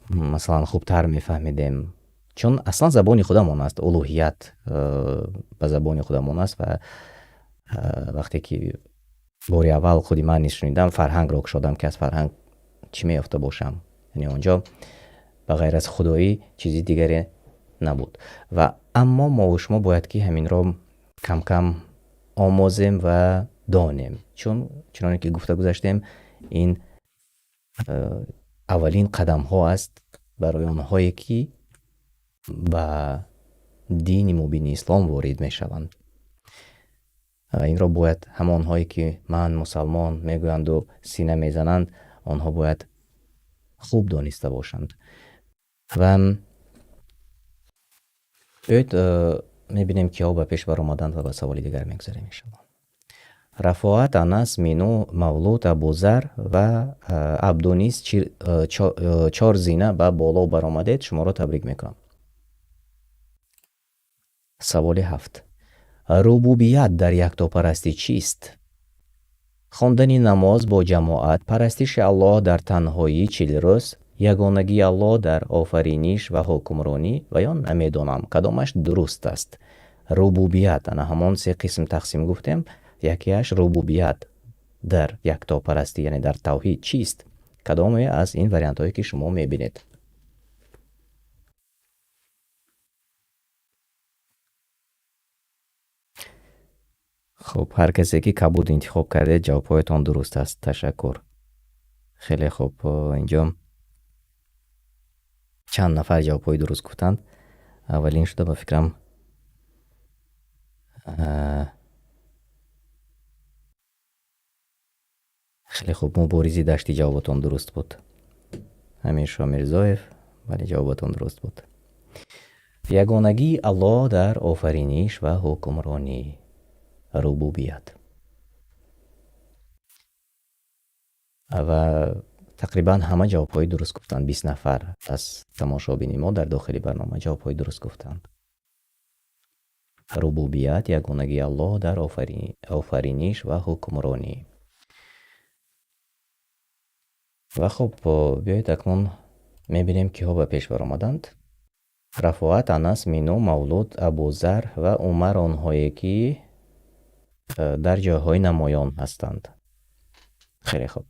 مثلا خوبتر میفهمیدیم، چون اصلا زبان خودمون است. الوهیت به زبان خودمون است و وقتی که بار اول خودی من نیست شنیدم، فرهنگ را شدم که از فرهنگ چی میافته باشم، یعنی اونجا به غیر از خدایی چیزی دیگری نبود. و اما ما و شما باید که همین را کم کم آموزیم و دانیم، چون چنانکه که گفته گذاشتیم این اولین قدم ها است برای آنهایی که به دین مبین اسلام وارد می شوند. این را باید همانهایی که من مسلمان میگویند و سینه میزنند، آنها باید خوب دانسته باشند. و باید میبینیم که ها به پیش بر آمدند و به سوال دیگر میگذاریم انشاءالله. رفاعت انس مینو مولود ابوذر و عبدونیس 4 زینه به بالا برآمدید. شما را تبریک میکنم. سوال 7. ربوبیت در یکتاپرستی چیست؟ خواندن نماز با جماعت، پرستش الله در تنهایی 40 روز، یگانگی الله در آفرینش و حکمرانی و یا نمیدانم کدامش درست است. ربوبیت انا همان 3 قسم تقسیم گفتیم. یکیش ربوبیت در یکتاپرستی یعنی در توحید چیست؟ کدام از این وریانت هایی که شما میبینید؟ خب هر کسی که کبود انتخاب کرده جوابهایتان درست است. تشکر. خیلی خوب. اینجا چند نفر جوابهای درست گفتند. اولین شده به فکرم خیلی خوب. مبارزی دشتی جوابتان درست بود. همین شامیر زایف ولی جوابتان درست بود. یگانگی الله در آفرینش و حکمرانی، ربوبیت. و تقریبا همه جوابهای درست گفتند. 20 نفر از تماشابین ما در داخل برنامه جوابهای درست گفتند. ربوبیت، یگانگی الله در آفرینش و حکمرانی. و خب بیایید اکنون میبینیم که ها به پیش بر آمدند. رفاعت انس مینو مولود ابوذر و عمر آنهایی که در جاهای نمایان هستند. خیلی خوب.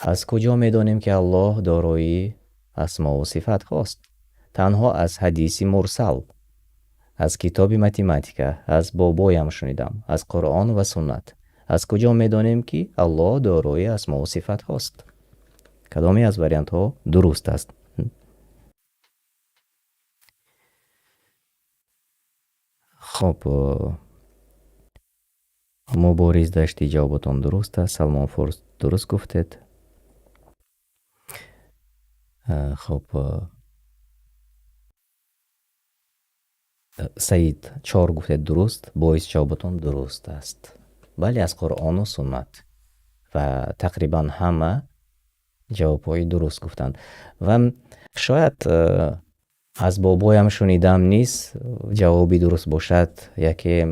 از کجا میدانیم که الله دارای اسما و صفات هاست؟ تنها از حدیث مرسل، از کتاب متماتیکا، از بابایم شنیدم، از قرآن و سنت. از کجا میدانیم که الله دارای اسما و صفات هاست؟ کدامی از وریانت ها درست است؟ خب مبارز داشتی جوابتان درست است. سلمان فورس درست گفتید. خب سعید 4 گفتید درست. باعث جوابتان درست است. ولی از قرآن و سنت و تقریبا همه جوابهای درست گفتند. و شاید از بابایم شنیدم نیست جوابی درست باشد. یکی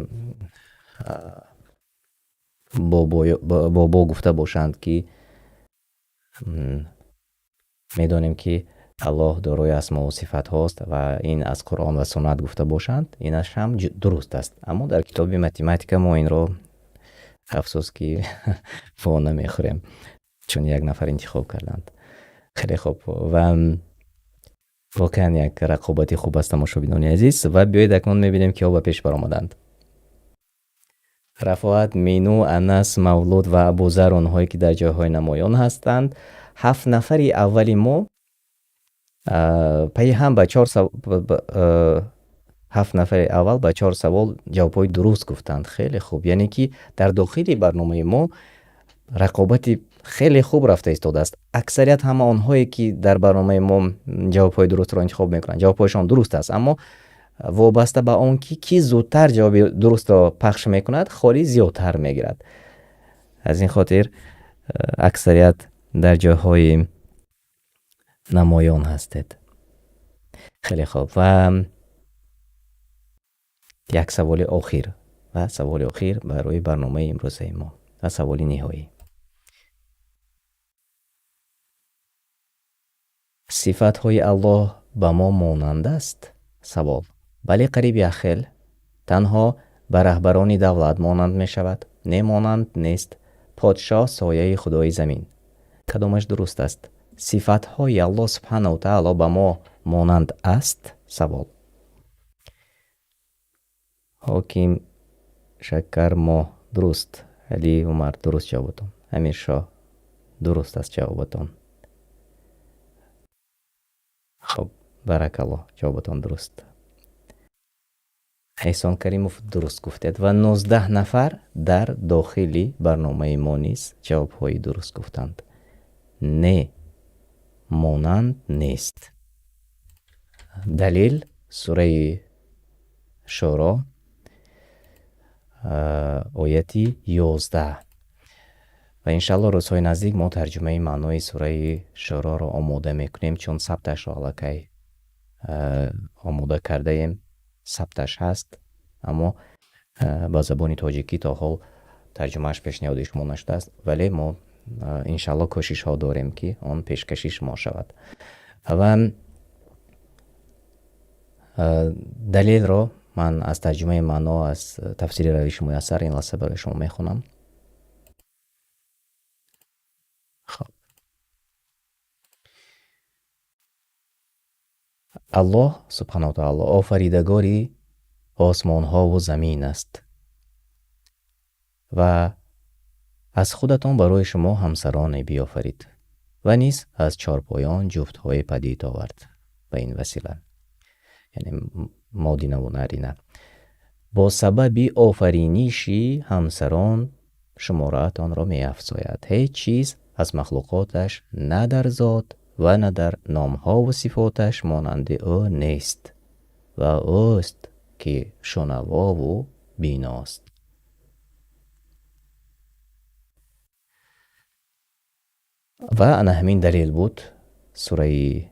بابا گفته باشند که میدانیم که الله دارای اسما و صفات هاست و این از قرآن و سنت گفته باشند، اینش هم درست است. اما در کتاب متماتیکا ما این را افسوس که فا نمیخوریم چون یک نفر انتخاب کردند. خیلی خوب. و واقعا یک رقابتی خوب است تماشابینان عزیز. و بیایید اکنون میبینیم که ها به پیش بر آمدند. رفاعت مینو انس مولود و ابوذر آنهایی که در جاهای نمایان هستند. 7 نفری اولی ما پی هم به 7 نفر اول با 4 سوال جوابهای درست گفتند. خیلی خوب. یعنی که در داخل برنامه ما رقابت خیلی خوب رفته ایستاده است. اکثریت همه آنهایی که در برنامه ما جوابهای درست را انتخاب میکنند جوابهایشان درست است، اما وابسته به آن که کی زودتر جواب درست را پخش میکند خالی زیادتر میگیرد. از این خاطر اکثریت در جاهای نمایان هستید. خیلی خوب. و یک سوال آخر برای برنامه امروز ما و سوال نهایی. صفات های الله به ما مانند است؟ سوال. بله قریب یخل تنها به رهبران دولت مانند می شود؟ نه مانند نیست. پادشاه سایه خدای زمین. کدامش درست است؟ صفات های الله سبحانه و تعالی به ما مانند است؟ سوال. حاکم شکر ما درست. علی عمر درست جوابتان. امیر شاه درست است جوابتان. خب بارک الله جوابتان درست. احسان کریموف درست گفتید و 19 نفر در داخلی برنامه ما نیز جواب های درست گفتند. نه مانند نیست. دلیل سوره شورا آیتی 11 و انشالله روزهای نزدیک ما ترجمه معنای سوره شورا را آماده میکنیم، چون ثبتش را الکی آماده کرده ایم. ثبتش هست اما با زبان تاجیکی تا حال ترجمهش پیشنهاد شما نشده است، ولی ما انشالله کوشش ها داریم که آن پیشکشی شما شود. و دلیل را من از ترجمه معنا از تفسیر روش میسر این لحظه برای شما میخونم. خب الله سبحانه و تعالی آفریدگاری آسمان ها و زمین است و از خودتان برای شما همسران بیافرید و نیز از چارپایان جفت های پدید آورد. به این وسیله یعنی مادینه و نرینه با سبب آفرینیشی همسران شمارتان را می افزاید. هیچ چیز از مخلوقاتش نه در ذات و نه در نامها و صفاتش مانند او نیست و اوست که شنوا و بیناست. و انا همین دلیل بود سوره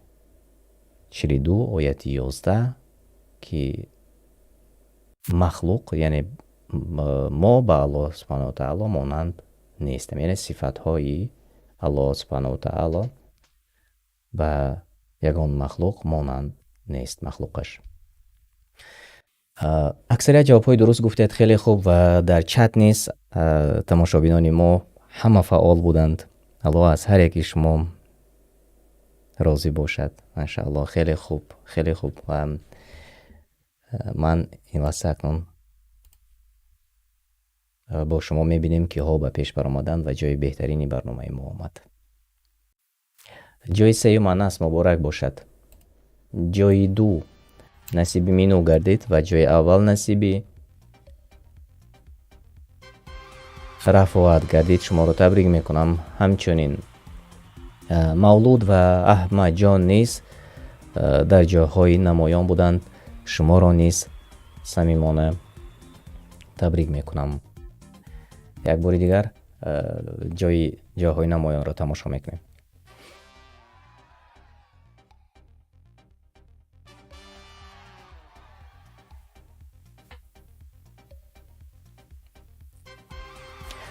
42 آیت 11 که مخلوق یعنی ما به الله سبحانه و تعالی مانند نیستیم، یعنی صفت های الله سبحانه و تعالی و یگان مخلوق مانند نیست مخلوقش. اکثریت جواب های درست گفتید. خیلی خوب. و در چت نیست تماشابینان ما همه فعال بودند. الله از هر یکی شما راضی باشد انشاءالله. خیلی خوب خیلی خوب. و من این لحظه اکنون با شما میبینیم که ها به پیش برآمدند و جای بهترینی برنامه ما آمد. جای سیوم انس مبارک باشد. جای 2 نصیب مینو گردید و جای اول نصیبی رفعت گردید. شما رو تبریک میکنم. همچنین مولود و احمد جان نیز در جاهای نمایان بودند. شما را نیز صمیمانه تبریک میکنم. یک بار دیگر جاهای نمایان را تماشا میکنیم.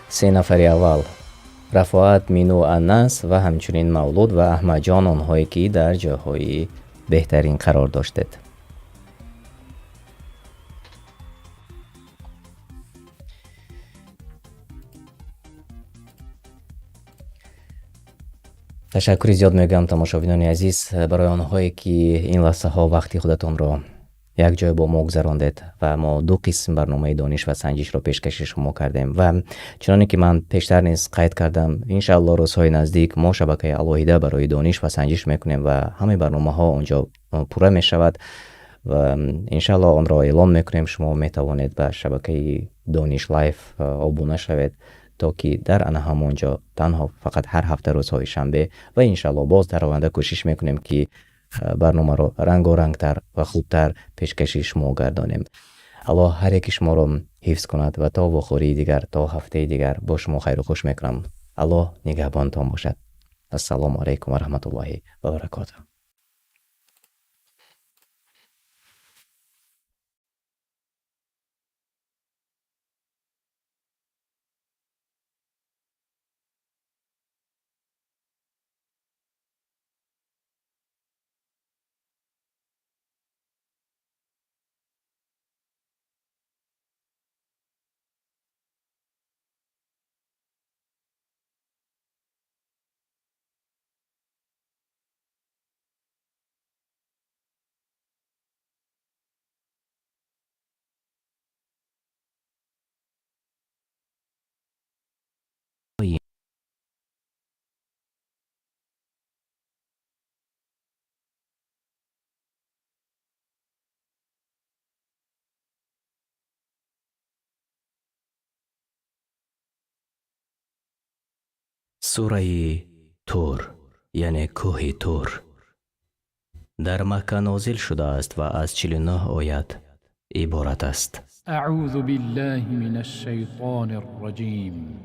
سه نفر اول رفعت، مینو، انس و همچنین مولود و احمد جان، آنهایی که در جاهای بهترین قرار داشتید. تشکر زیاد میگم تماشابینان عزیز برای آنهایی که این لحظه ها وقتی خودتان را یک جای با ما گذراندید و ما 2 قسم برنامه دانش و سنجش را پیشکش شما کردیم و چنانه که من پیشتر نیز قید کردم انشاءالله روزهای نزدیک ما شبکه الهیده برای دانش و سنجش میکنیم و همه برنامه ها اونجا پوره می شود. و انشالله آن را اعلام میکنیم. شما میتوانید به شبکه دانش لایف ابونه شوید تا که در آن همونجا تنها فقط هر هفته روزهای شنبه و انشالله باز در آینده کوشش میکنیم که برنامه را رنگ و رنگتر و خوبتر پیشکشی شما گردانیم. الله هر یک شما را حفظ کند و تا وخوری دیگر، تا هفته دیگر با شما خیر و خوش میکنم. الله نگهبانتان باشد. السلام علیکم و رحمت الله و برکاته. سوره تور یعنی کوه تور در مکه نازل شده است و از 49 آیت عبارت است. اعوذ بالله من الشیطان الرجیم.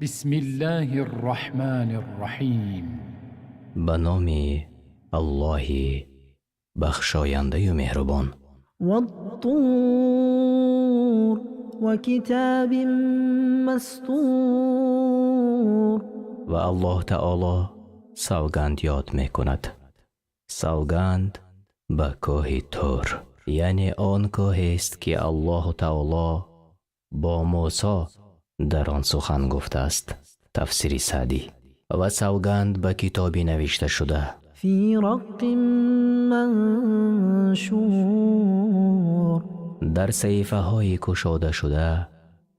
بسم الله الرحمن الرحیم. به نام الله بخشاینده و مهربان. والطور وكتاب مسطور. و الله تعالی سوگند یاد می کند. سوگند به کوه تور، یعنی آن کوه است که الله تعالی با موسی در آن سخن گفته است. تفسیر سعدی. و سوگند به کتابی نوشته شده فی رق منشور. در صحیفه های کشاده شده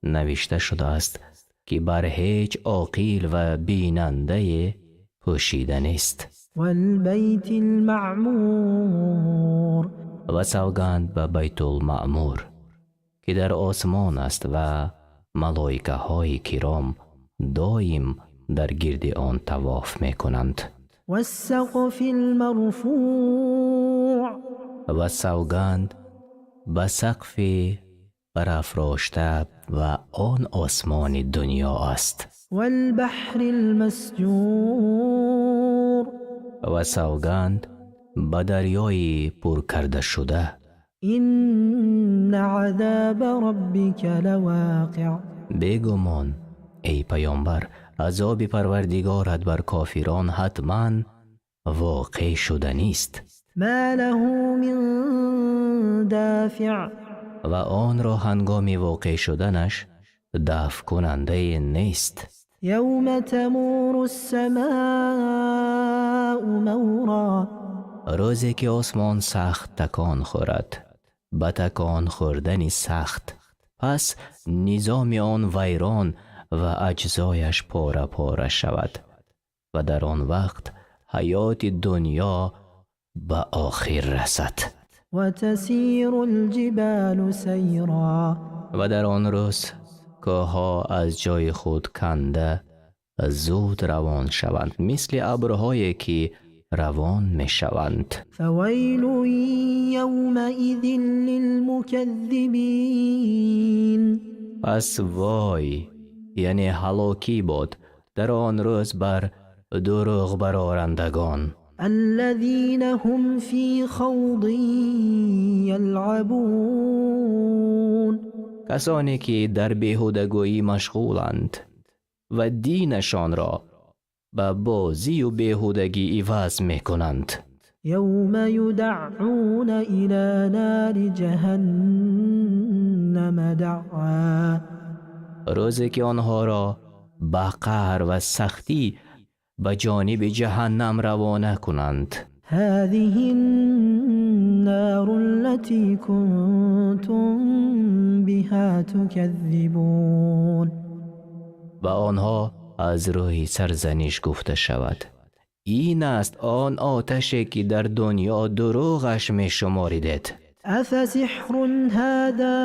نوشته شده است که بر هیچ عاقل و بیننده پوشیده نیست. والبیت المعمور. و سوگند به بیت المعمور که در آسمان است و ملائکه های کرام دائم در گرد آن طواف می کنند. والسقف المرفوع. و سوگند به سقف برافراشته و آن آسمان دنیا است. والبحر المسجور. و سوگند به دریای پر کرده شده. این عذاب ربک لواقع. بیگمان ای پیامبر عذاب پروردگارت بر کافران حتما واقع شده نیست. ما له من دافع. و آن را هنگام واقع شدنش دفع کننده نیست. یوم تمور السماء مورا. روزی که آسمان سخت تکان خورد، به تکان خوردنی سخت، پس نظام آن ویران و اجزایش پاره پاره شود و در آن وقت حیات دنیا به آخر رسد. و تسیر الجبال سیرا. و در آن روز کوه‌ها از جای خود کنده زود روان شوند، مثل ابرهایی که روان می شوند. فویل یومئذ للمکذبین. پس وای یعنی هلاکی باد در آن روز بر دروغ برآورندگان. الذین هم فی خوض یلعبون. کسانی که در بیهودگویی مشغولند و دینشان را به بازی و بیهودگی عوض می کنند. یوم یدعون الی نار جهنم دعا. روزی که آنها را به قهر و سختی به جانب جهنم روانه کنند. هذه النار التي كنتم بها تكذبون. و آنها از روی سرزنش گفته شود این است آن آتشی که در دنیا دروغش می شماریدید. أفسحر هذا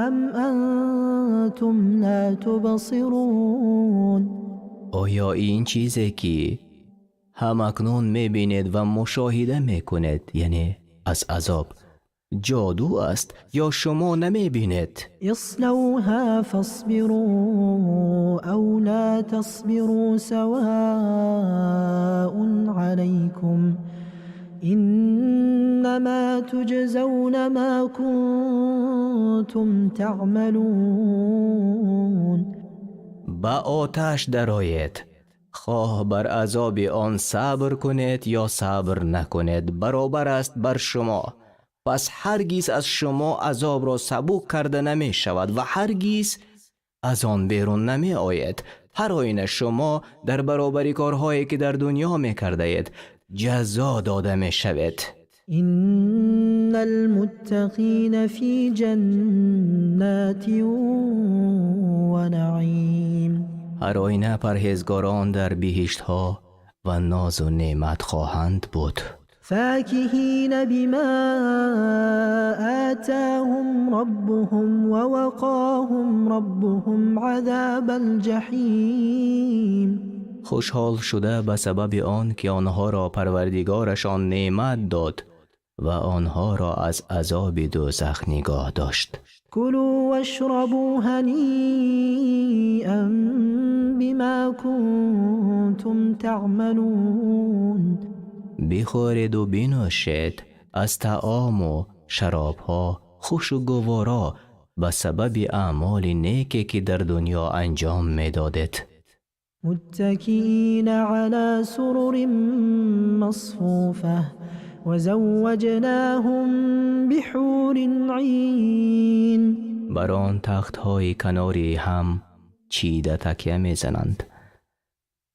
أم أنتم لا تبصرون آیا این چیزی که همکنون میبینید و مشاهده میکنید، یعنی از عذاب، جادو است یا شما نمیبینید؟ اصلوها فاصبروا أو لا تصبروا سواء عليكم إنما تجزون ما كنتم تعملون. با آتش درآیید، خواه بر عذاب آن صبر کنید یا صبر نکنید، برابر است بر شما. پس هرگز از شما عذاب را سبک کرده نمی شود و هرگز از آن بیرون نمی آید. هر آینه شما در برابر کارهایی که در دنیا می کرده اید جزا داده می شود. إن المتقين في جنات ونعيم. هر آینه پرهیزگاران در بهشت ها و ناز و نعمت خواهند بود. فاكهين بما آتاهم ربهم ووقاهم ربهم عذاب الجحیم. خوشحال شده به سبب آن که آنها را پروردگارشان نعمت داد و آنها را از عذاب دوزخ نگاه داشت. كلوا واشربوا هنيئا بما كنتم تعملون. بخورید و بنوشید از طعام و شرابها خوش و گوارا به سبب اعمال نیکی که در دنیا انجام میدادید. متكئين على سرر مصفوفة وزوجناهم بحور عين. بر آن تخت های کناری هم چیده تکیه میزنند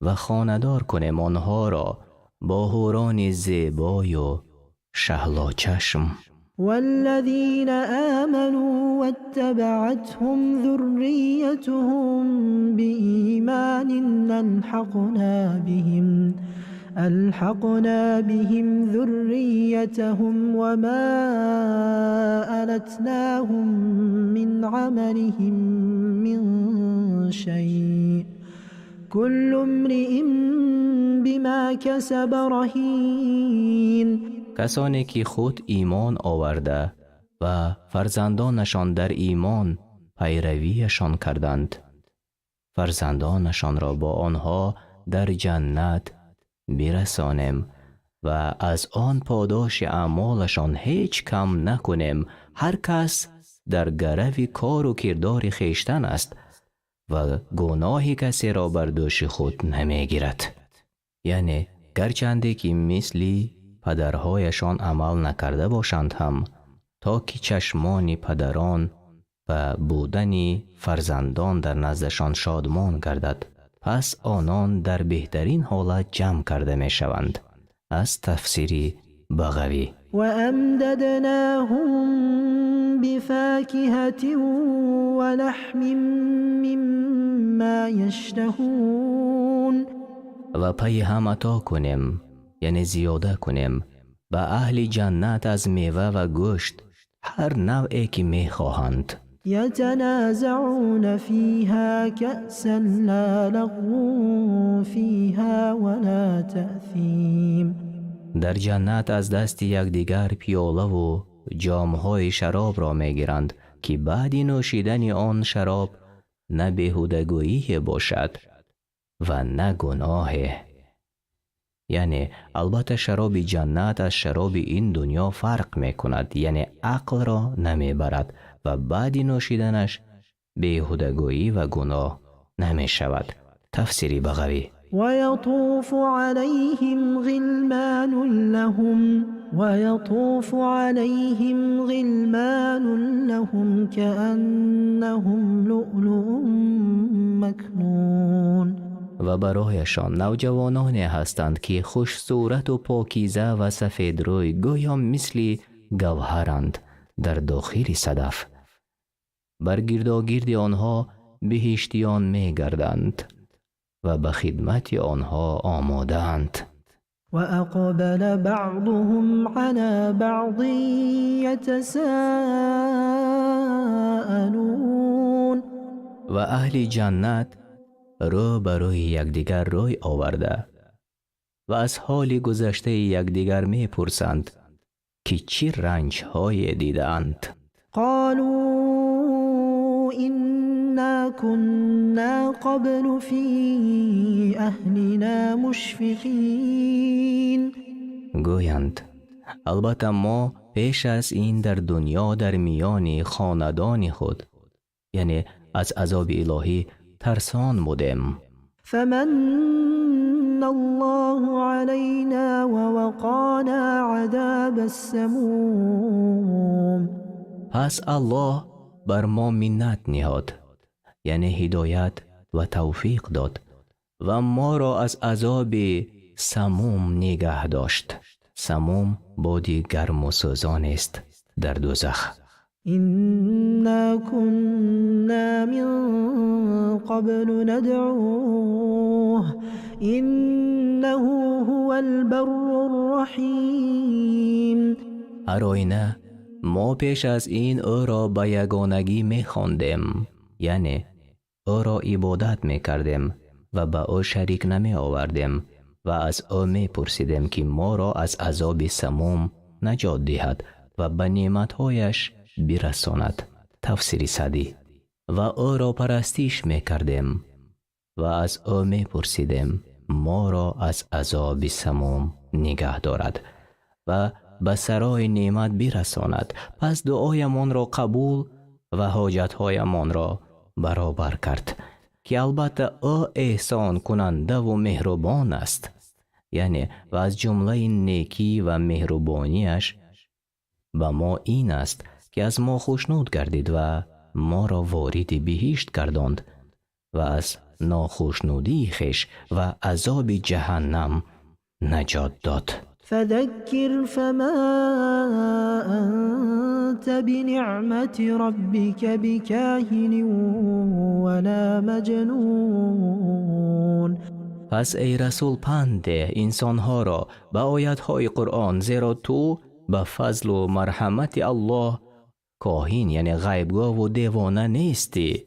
و خانه‌دار کنیم آنها را با حوران زیبای و شهلا چشم. والذين آمنوا واتبعتهم ذريتهم بإيمان ألحقنا بهم ذريتهم وما ألتناهم من عملهم من شيء كل امرئ بما كسب رهين. کسانی که خود ایمان آورده و فرزندانشان در ایمان پیرویشان کردند، فرزندانشان را با آنها در جنت برسانیم و از آن پاداش اعمالشان هیچ کم نکنیم. هر کس در گرو کار و کردار خیشتن است و گناه کسی را بر دوش خود نمیگیرد. یعنی گرچنده که مثلی پدرهایشان عمل نکرده باشند هم، تا که چشمان پدران و بودن فرزندان در نزدشان شادمان گردد، پس آنان در بهترین حالت جمع کرده می شوند. از تفسیری بغوی. و امددناهم بفاکهة و لحم مما یشتهون. و پی هم عطا کنیم، یعنی زیاده کنیم، به اهل جنت از میوه و گوشت هر نوعی که می خواهند. يتنازعون فيها كأسا لا لغو فيها ولا تأثيم. در جنت از دست یکدیگر پیاله و جامهای شراب را میگیرند که بعد نوشیدن آن شراب نه بیهودگویی باشد و نه گناه. یعنی البته شراب جنت از شراب این دنیا فرق میکند، یعنی عقل را نمیبرد و بعد نوشیدنش بیهودگویی و گناه نمی شود. تفسیری بغوی. ويطوف عليهم غلمان لهم كأنهم لؤلؤ مكنون. و برایشان نوجوانانی هستند که خوش صورت و پاکیزه و سفید روی گویا مثل گوهرند در داخل صدف. بر گرداگرد آنها بهشتیان می گردند و به خدمت آنها آماده‌اند. وأقبل بعضهم على بعض يتساءلون و اهل جنت رو برای یکدیگر روی آورده و از حال گذشته یکدیگر می پرسند که چی رنج های دیدند. قالوا إنا كنا قبل في أهلنا مشفقين گویند البته ما پیش از این در دنیا در میان خاندان خود یعنی از عذاب الهی ترسان بودیم. فمن الله علينا ووقانا عذاب السموم پس الله بر ما منت نهاد یعنی هدایت و توفیق داد و ما را از عذاب سموم نگه داشت. سموم بادی گرم و سوزان است در دوزخ. إنا كنا من قبل ندعوه إنه هو البر الرحيم هر آینه ما پیش از این او را به یگانگی می خواندیم یعنی او را عبادت می کردیم و به او شریک نمی آوردیم و از او می پرسیدیم که ما را از عذاب سموم نجات دهد و به نعمتهایش برساند. تفسیر سعدی. و او را پرستش می کردیم و از او می پرسیدیم ما را از عذاب سموم نگه دارد و به سرای نعمت برساند. پس دعایمان را قبول و حاجتهایمان را برابر کرد که البته او احسان کننده و مهربان است. یعنی و از جمله نیکی و مهربانیش به ما این است که از ما خوشنود گردید و ما را وارد بهشت گرداند و از ناخوشنودی خویش و عذاب جهنم نجات داد. فذكر فما أنت بنعمة ربك بكاهن ولا مجنون پس ای رسول پند ده انسانها را به آیتهای قرآن، زیرا تو به فضل و مرحمت الله کاهن یعنی غیبگاه و دیوانه نیستی،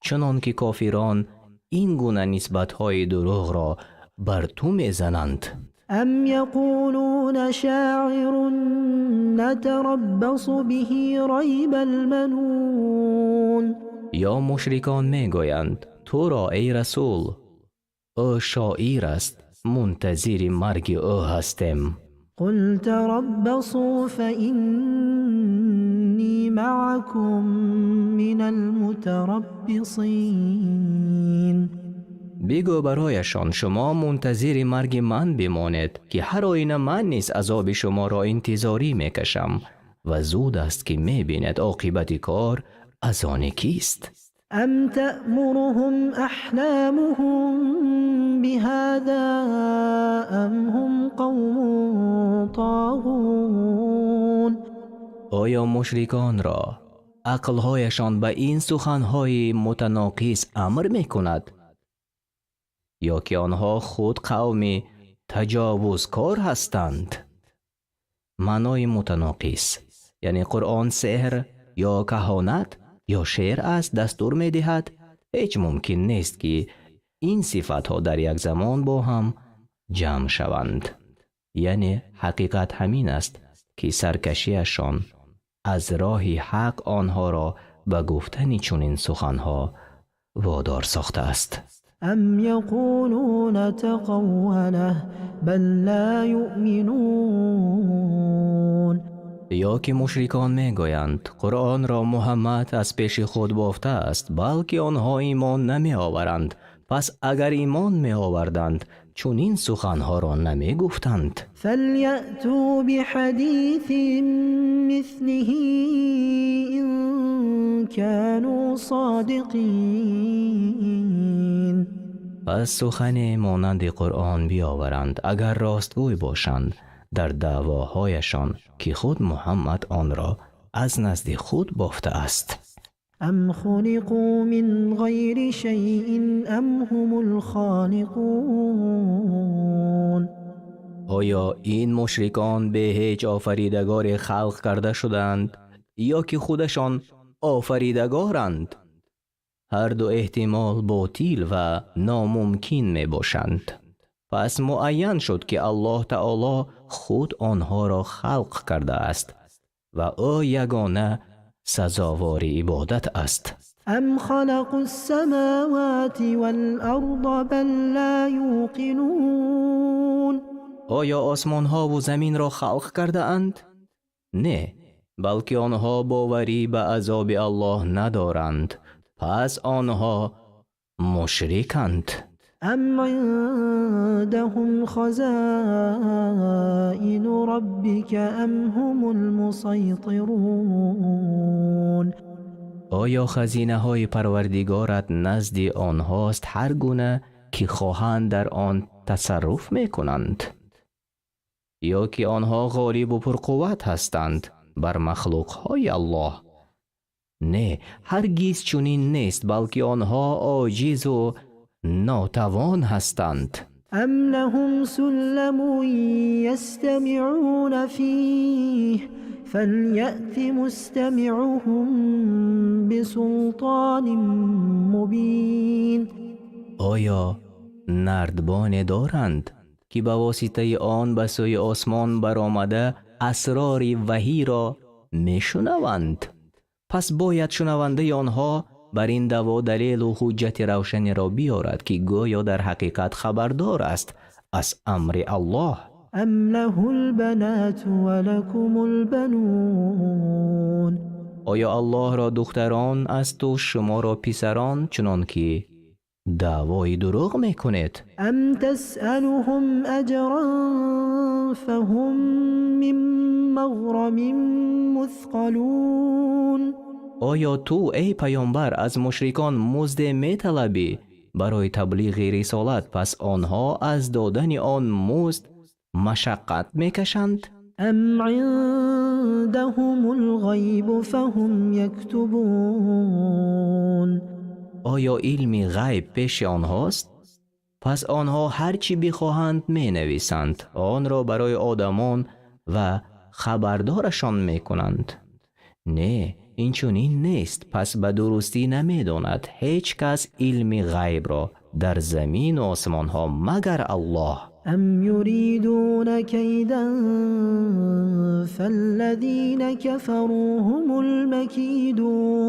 چنان که کافران این گونه نسبتهای دروغ را بر تو میزنند. ام یقولون شاعر نتربص به ریب المنون، یا مشرکان میگویند تو را ای رسول او شاعر است، منتظر مرگ او هستیم. قل تربصوا فإني معكم من المتربصين. بگو برایشان شما منتظر مرگ من بمانید که هر آینه من نیز عذاب شما را انتظاری میکشم و زود است که میبیند عاقبت کار از آن کیست. ام تأمرهم احلامهم بهذا ام هم قوم طاغون، آیا مشرکان را عقلهایشان به این سخنهای متناقض امر میکند یا که آنها خود قومی تجاوزکار هستند؟ معنای متناقض یعنی قرآن سحر یا کهانت یا شعر است دستور می دهد. هیچ ممکن نیست که این صفت ها در یک زمان با هم جمع شوند. یعنی حقیقت همین است که سرکشیشان از راه حق آنها را به گفتن چنین سخنها وادار ساخته است. ام یقولون تقوله بل لا یؤمنون، یا که مشرکان میگویند قرآن را محمد از پیش خود بافته است بلکه آنها ایمان نمی آورند. پس اگر ایمان می آوردند چون این سخنها را نمی گفتند. فلیأتوا بحدیث مثله ان كانوا صادقین. پس سخن مانند قرآن بیاورند اگر راستگوی باشند در دعواهایشان که خود محمد آن را از نزد خود بافته است. ام خلقوا من غیر شیء ام هم الخالقون، آیا این مشرکان به هیچ آفریدگار خلق کرده شدند یا که خودشان آفریدگارند؟ هر دو احتمال باطل و ناممکن می باشند. پس معین شد که الله تعالی خود آنها را خلق کرده است و او یگانه سزاوار عبادت است. ام خلقوا السماوات والأرض بل لا یوقنون. آیا آسمان ها و زمین را خلق کرده اند؟ نه، بلکه آنها باوری به عذاب الله ندارند، پس آنها مشرکند. ام عندهم خزائن ربك ام هم المسيطرون. آیا خزینه های پروردگارت نزد آنهاست هر گونه که خواهند در آن تصرف می کنند؟ یا که آنها غالب و پرقوت هستند بر مخلوق های الله؟ نه، هرگز چنین نیست، بلکه آنها عاجز و ناتوان هستند. ام لهم سلم یستمعون فیه فلیأت مستمعهم بسلطان مبین. آیا نردبان دارند که به واسطه آن به سوی آسمان برآمده اسرار وحی را میشنوند؟ پس باید شنونده آنها بر این دوا دلیل و حجت روشنی را بیارد که گویا در حقیقت خبردار است از امر الله. ام له البنات ولکم البنون. آیا الله را دختران است و شما را پسران، چنان که دعوای دروغ میکنید؟ ام تسألهم اجرا فهم من مغرم مثقلون. آیا تو ای پیامبر از مشرکان مزد میطلبی برای تبلیغ رسالت، پس آنها از دادن آن مزد مشقت میکشند؟ ام عندهم الغیب فهم یکتبون. آیا علم غیب پیش آنهاست؟ پس آنها هرچی بخواهند می نویسند، آن را برای آدمان و خبردارشان می کنند. نه، این چنین نیست. پس به درستی نمی داند هیچ کس علم غیب را در زمین و آسمان ها مگر الله. ام یریدون کیدا فالذین کفروا هم المکیدون.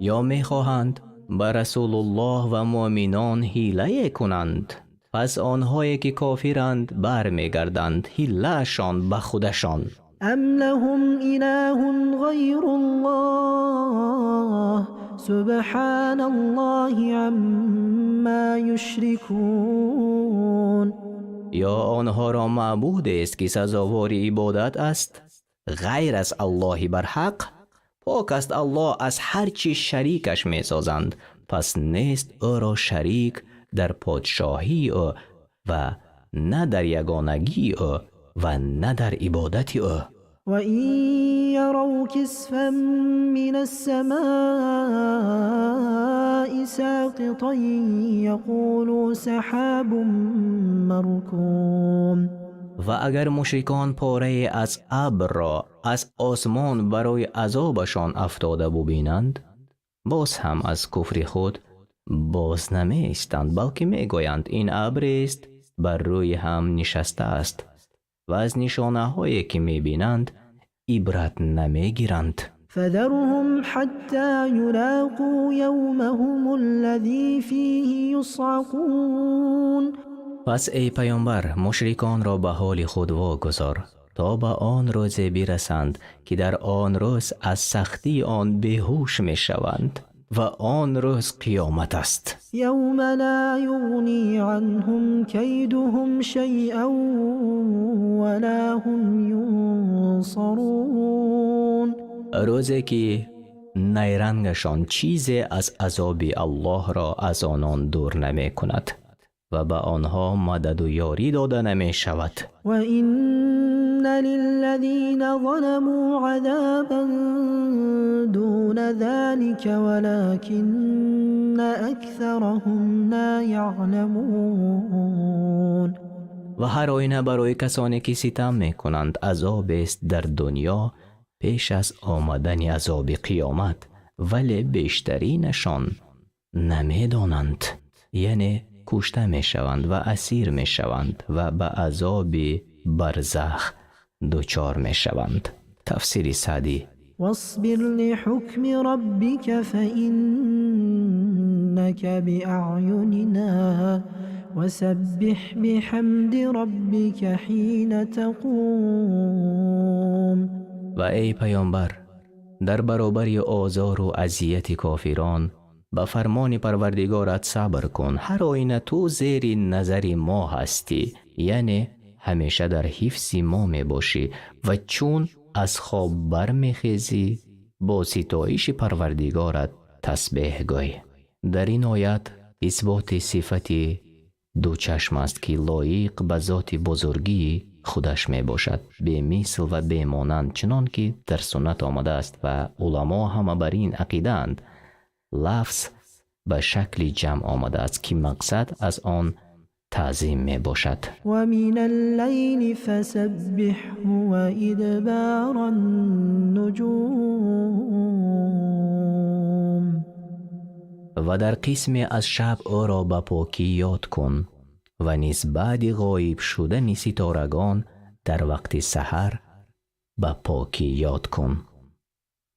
یا می خواهند بر رسول الله و مؤمنان حیله کنند، پس آنهایی که کافرند بر می گردند حیله شان به خودشان. ام لهم اله غیر الله سبحان الله عما یشرکون. یا آنها را معبود است که سزاوار عبادت است غیر از الله برحق؟ پاک است الله از هر چی شریکش می سازند، پس نیست او را شریک در پادشاهی او و نه در یگانگی او و نه در عبادت او. و این یروا کسفا من السماء ساقطا یقولوا سحاب مرکوم. و اگر مشرکان پاره از ابر را از آسمان برای عذابشان افتاده ببینند، باز هم از کفر خود باز نمی ایستند، بلکه می گویند این ابر است بر روی هم نشسته است و از نشانه هایی که می بینند عبرت نمی گیرند. فذرهم حتى يلاقوا يومهم الذي فيه يصعقون. پس ای پیامبر مشرکان را به حال خود واگذار تا به آن روز برسند که در آن روز از سختی آن بیهوش می شوند و آن روز قیامت است. یوم لا یغنی عنهم کیدهم شیئا ولا هم ینصرون. روزی که نیرنگشان چیزی از عذاب الله را از آنان دور نمی کند و به آنها مدد و یاری داده نمی شود. و این للذین ظلموا عذابا دون ذلك ولكن اکثرهم لا یعلمون. و هر آینه برای کسانی که ستم می کنند عذاب است در دنیا پیش از آمدن عذاب قیامت، ولی بیشترینشان نمی دانند، یعنی کشته می شوند و اسیر می شوند و به عذاب برزخ دچار می شوند. تفسیر سعدی. واصبر لحكم ربك فإنك بأعيننا وسبح بحمد ربك حين تقوم. و ای پیامبر، در برابر آزار و اذیت کافران به فرمان پروردگارت صبر کن. هر آینه تو زیر نظر ما هستی، یعنی همیشه در حفظ ما می باشی و چون از خواب برمیخیزی با ستایش پروردگارت تسبیح گوی. در این آیت اثبات صفت دو چشم است که لایق به ذات بزرگی خودش می باشد، به مثل و به مانند چنان که در سنت آمده است و علما همه بر این عقیده اند. لفظ به شکل جمع آمده است که مقصد از آن تعظیم می باشد. و من اللیل فسبحه و ادبار النجوم. و در قسم از شب او را به پاکی یاد کن و نیز بعد غایب شدن ستارگان در وقت سحر به پاکی یاد کن.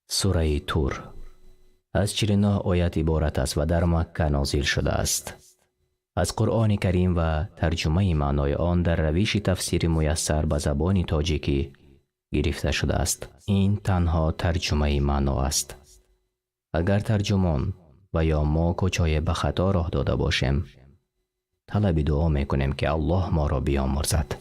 سوره طور از 49 آیت عبارت است و در مکه نازل شده است. از قرآن کریم و ترجمه معنای آن در روش تفسیر میسر به زبان تاجیکی گرفته شده است. این تنها ترجمه معنا است. اگر ترجمان و یا ما کوچای به خطا راه داده باشیم، طلب دعا میکنیم که الله ما را بیامرزد.